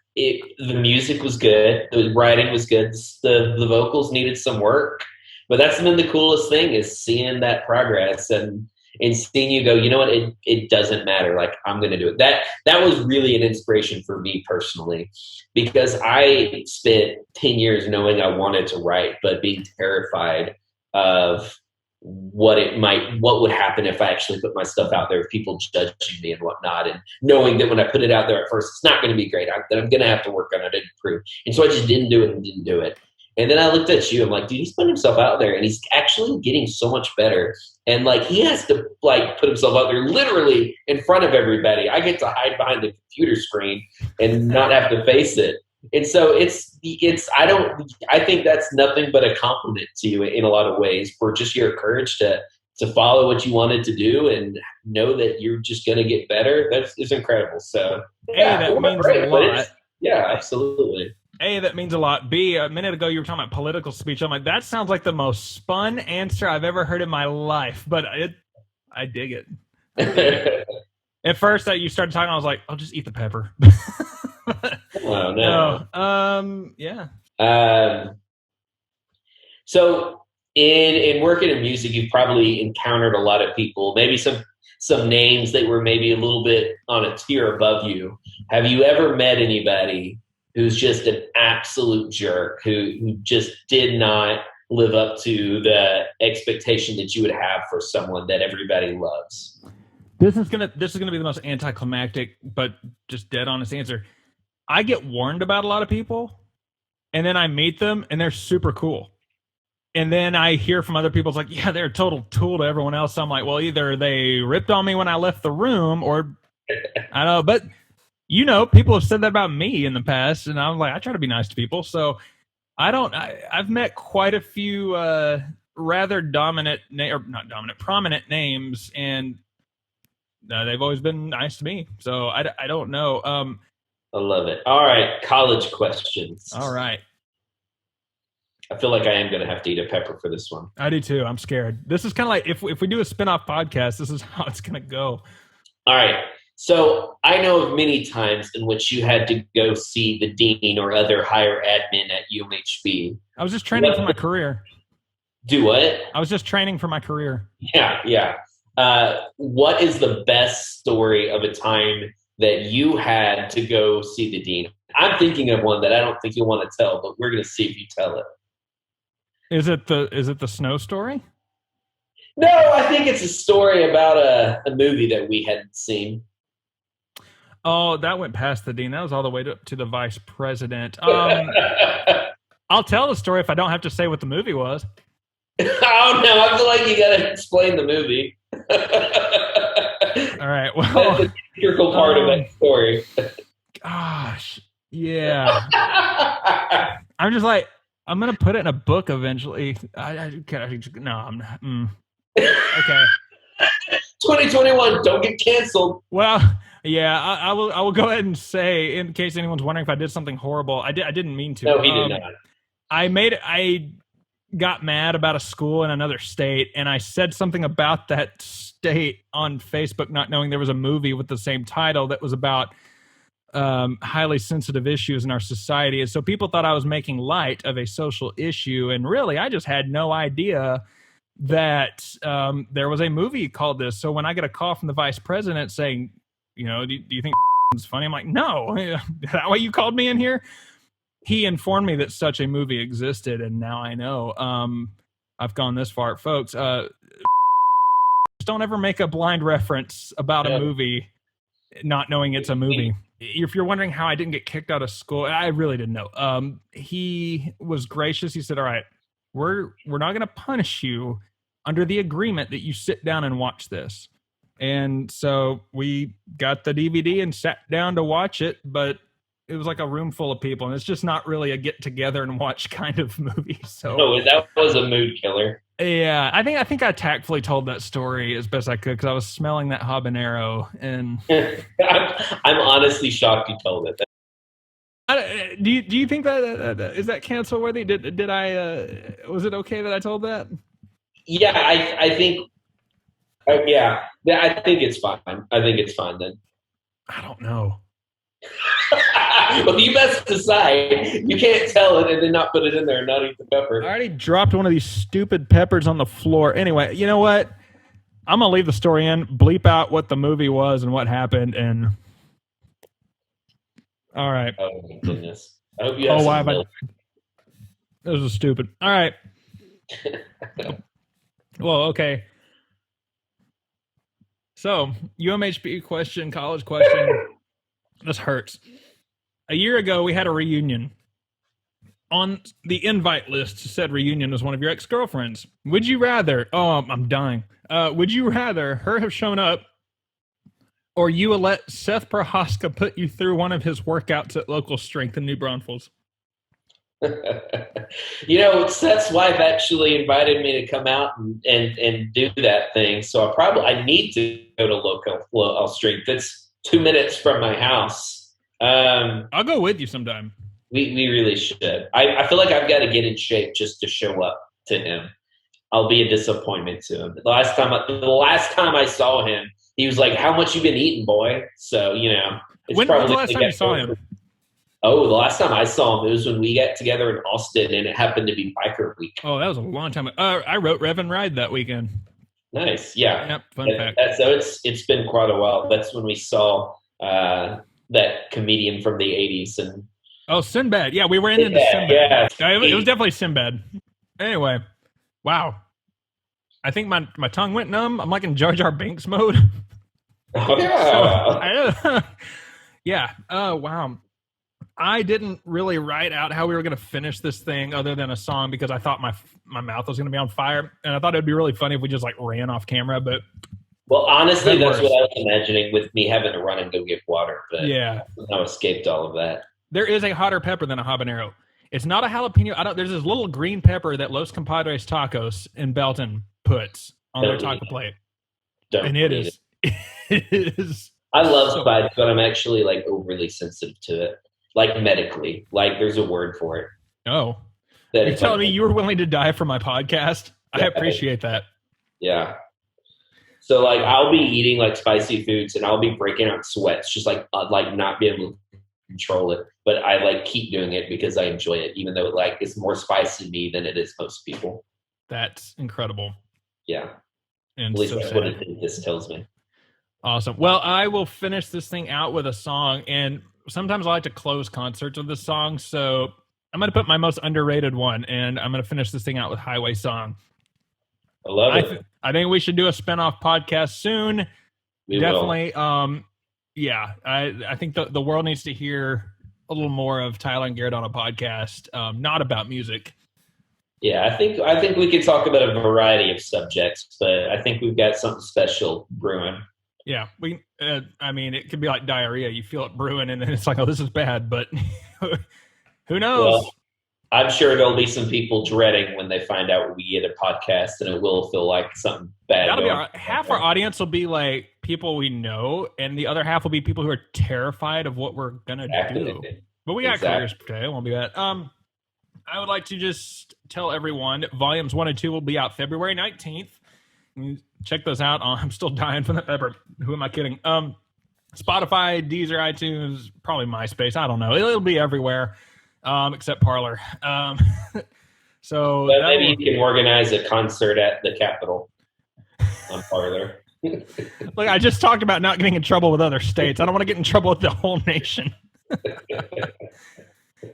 music was good. The writing was good. The vocals needed some work, but that's been the coolest thing is seeing that progress and seeing you go, you know what, it doesn't matter. Like, I'm going to do it. That was really an inspiration for me personally, because I spent 10 years knowing I wanted to write, but being terrified of what would happen if I actually put my stuff out there, if people judging me and whatnot, and knowing that when I put it out there at first, it's not going to be great, that I'm going to have to work on it and improve. And so I just didn't do it. And then I looked at you, I'm like, dude, he's putting himself out there and he's actually getting so much better. And like, he has to like put himself out there literally in front of everybody. I get to hide behind the computer screen and not have to face it. And so I think that's nothing but a compliment to you in a lot of ways for just your courage to follow what you wanted to do and know that you're just going to get better. It's incredible. So
that means a lot.
Yeah, absolutely.
A, that means a lot. B, a minute ago you were talking about political speech. I'm like, that sounds like the most spun answer I've ever heard in my life, but I dig it. At first you started talking, I was like, I'll just eat the pepper.
Oh, no.
Yeah.
So in working in music, you've probably encountered a lot of people, maybe some names that were maybe a little bit on a tier above you. Have you ever met anybody who's just an absolute jerk, who just did not live up to the expectation that you would have for someone that everybody loves?
This is gonna be the most anticlimactic, but just dead honest answer. I get warned about a lot of people, and then I meet them, and they're super cool. And then I hear from other people, it's like, yeah, they're a total tool to everyone else. So I'm like, well, either they ripped on me when I left the room, or I don't know. But, people have said that about me in the past, and I'm like, I try to be nice to people. So I've met quite a few rather prominent names, and they've always been nice to me. So I don't know.
I love it. All right, college questions.
All right.
I feel like I am going to have to eat a pepper for this one.
I do too. I'm scared. This is kind of like if we do a spin-off podcast, this is how it's going to go.
All right. So I know of many times in which you had to go see the dean or other higher admin at UMHB.
I was just training for my career.
Do what?
I was just training for my career.
Yeah. What is the best story of a time that you had to go see the dean? I'm thinking of one that I don't think you'll want to tell, but we're going to see if you tell it.
Is it the snow story?
No, I think it's a story about a movie that we hadn't seen.
Oh, that went past the dean. That was all the way to the vice president. I'll tell the story if I don't have to say what the movie was.
Oh, no, I feel like you got to explain the movie.
All right, well.
That's a critical part of that story.
Gosh, yeah. I'm just like, I'm going to put it in a book eventually. I'm not. Okay.
2021, don't get canceled.
Well, yeah, I will go ahead and say, in case anyone's wondering if I did something horrible, I didn't mean to.
No, he did not.
I got mad about a school in another state, and I said something about that state on Facebook, not knowing there was a movie with the same title that was about highly sensitive issues in our society. And so people thought I was making light of a social issue, and really I just had no idea that there was a movie called this. So when I get a call from the vice president saying, do you think it's funny? I'm like, no. Is that why you called me in here? He informed me that such a movie existed, and now I know. I've gone this far. Folks, don't ever make a blind reference about a movie not knowing it's a movie. If you're wondering how I didn't get kicked out of school, I really didn't know. He was gracious. He said, all right, we're not going to punish you under the agreement that you sit down and watch this. And so we got the DVD and sat down to watch it, but it was like a room full of people, and it's just not really a get together and watch kind of movie. So
that was a mood killer.
Yeah, I think I tactfully told that story as best I could because I was smelling that habanero, and
I'm honestly shocked you told it.
do you think that is that cancel worthy? Did I was it okay that I told that?
Yeah, I think yeah, I think it's fine. I think it's fine then.
I don't know.
Well, you best decide. You can't tell it and then not put it in there and not eat the pepper.
I already dropped one of these stupid peppers on the floor. Anyway, you know what? I'm gonna leave the story in, bleep out what the movie was and what happened, and all right.
Oh my goodness! I hope you have some milk.
This was stupid. All right. Well, okay. So, UMHB question, college question. This hurts. A year ago, we had a reunion. On the invite list said reunion was one of your ex-girlfriends. Would you rather... Oh, I'm dying. Would you rather her have shown up or you let Seth Prohaska put you through one of his workouts at local strength in New Braunfels?
Seth's wife actually invited me to come out and do that thing. So I need to go to local strength. It's 2 minutes from my house.
I'll go with you sometime.
We really should. I feel like I've got to get in shape just to show up to him. I'll be a disappointment to him. The last time I saw him, he was like, "How much you been eating, boy?" So
when was the last time you saw him?
Oh, the last time I saw him, it was when we got together in Austin, and it happened to be Biker Week.
Oh, that was a long time. I wrote Rev and Ride that weekend.
Nice, yeah.
Yep, fun fact.
So it's been quite a while. That's when we saw that comedian from the 80s. And
Sinbad. Yeah, we ran into Sinbad. Yeah. It was definitely Sinbad. Anyway, wow. I think my tongue went numb. I'm like in Jar Jar Binks mode.
Oh, yeah.
Yeah. Oh, wow. I didn't really write out how we were going to finish this thing other than a song because I thought my mouth was going to be on fire. And I thought it would be really funny if we just like ran off camera. But
well, honestly, that's what I was imagining with me having to run and go get water. But
yeah,
I escaped all of that.
There is a hotter pepper than a habanero. It's not a jalapeno. There's this little green pepper that Los Compadres Tacos in Belton puts on their taco plate. And it is. It is.
I love spice, but I'm actually like overly sensitive to it. Like medically. Like there's a word for it.
Oh. You're telling me you were willing to die for my podcast? Yeah, I appreciate that.
Yeah. So like I'll be eating like spicy foods and I'll be breaking out sweats, just like not being able to control it. But I like keep doing it because I enjoy it, even though like it's more spicy to me than it is most people.
That's incredible.
Yeah.
And
at least
so
that's what this tells me.
Awesome. Well, I will finish this thing out with a song, and sometimes I like to close concerts with this song, so I'm going to put my most underrated one, and I'm going to finish this thing out with Highway Song.
I love it.
I think we should do a spinoff podcast soon.
We
Definitely. Yeah, I think the world needs to hear a little more of Tyler and Garrett on a podcast, not about music.
Yeah, I think we could talk about a variety of subjects, but I think we've got something special brewing.
Yeah, I mean, it could be like diarrhea. You feel it brewing, and then it's like, oh, this is bad. But who knows?
Well, I'm sure there'll be some people dreading when they find out we get a podcast, and it will feel like something bad.
That'll be half our audience will be like people we know, and the other half will be people who are terrified of what we're gonna do. But we got careers today. It won't be bad. I would like to just tell everyone volumes 1 and 2 will be out February 19th. Check those out. I'm still dying from the pepper. Who am I kidding? Spotify, Deezer, iTunes, probably MySpace. I don't know. It'll be everywhere except Parler. So
maybe you can organize a concert at the Capitol on Parler.
Look, I just talked about not getting in trouble with other states. I don't want to get in trouble with the whole nation.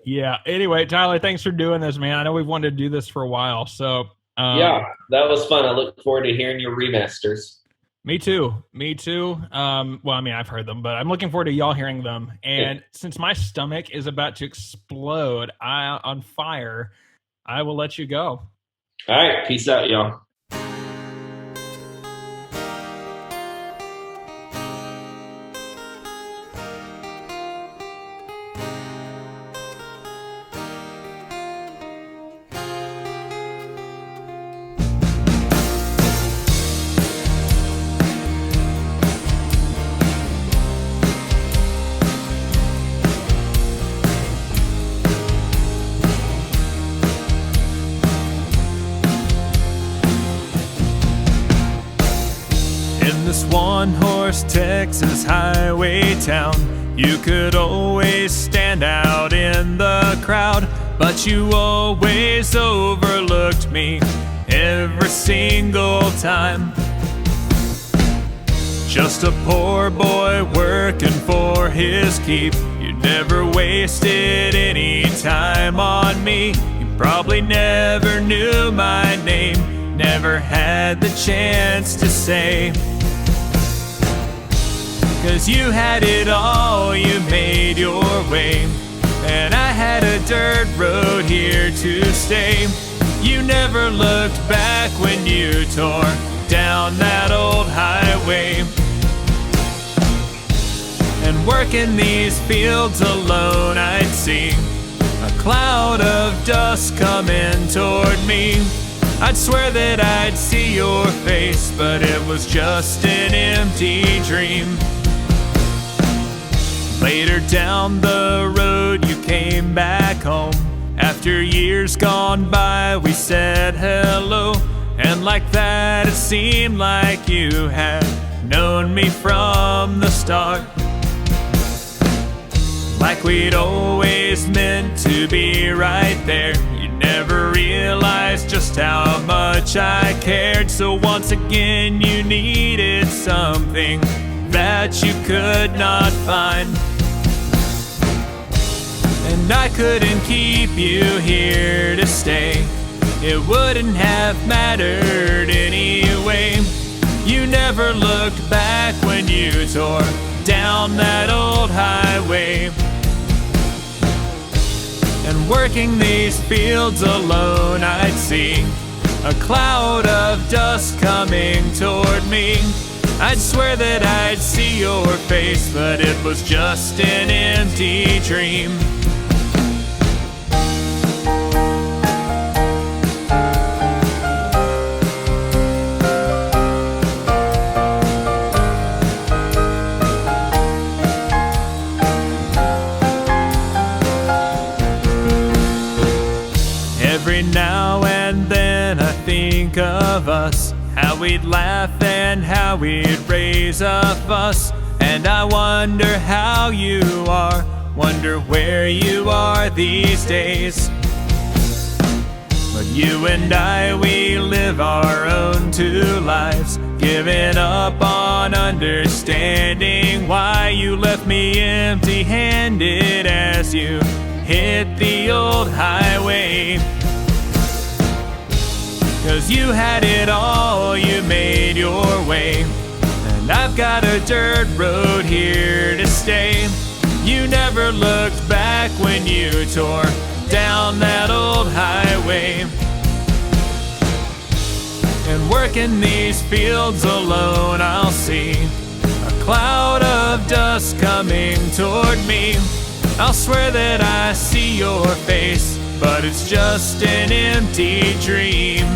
Yeah. Anyway, Tyler, thanks for doing this, man. I know we've wanted to do this for a while. So
yeah, that was fun. I look forward to hearing your remasters.
Me too. Well, I mean, I've heard them, but I'm looking forward to y'all hearing them. And since my stomach is about to explode on fire, I will let you go.
All right. Peace out, y'all.
one-horse Texas highway town. You could always stand out in the crowd, but you always overlooked me every single time. Just a poor boy working for his keep. You never wasted any time on me. You probably never knew my name, never had the chance to say. 'Cause you had it all, you made your way, and I had a dirt road here to stay. You never looked back when you tore down that old highway. And working these fields alone, I'd see a cloud of dust coming toward me. I'd swear that I'd see your face, but it was just an empty dream. Later down the road, you came back home. After years gone by, we said hello. And like that, it seemed like you had known me from the start. Like we'd always meant to be right there. You never realized just how much I cared. So once again, you needed something that you could not find. And I couldn't keep you here to stay. It wouldn't have mattered anyway. You never looked back when you tore down that old highway. And working these fields alone, I'd see a cloud of dust coming toward me. I'd swear that I'd see your face, but it was just an empty dream. Every now and then I think of us, how we'd laugh and how we'd raise a fuss. And I wonder how you are, wonder where you are these days. But you and I, we live our own two lives, giving up on understanding why you left me empty-handed as you hit the old highway. 'Cause you had it all, you made your way, and I've got a dirt road here to stay. You never looked back when you tore down that old highway. And working these fields alone, I'll see a cloud of dust coming toward me. I'll swear that I see your face, but it's just an empty dream.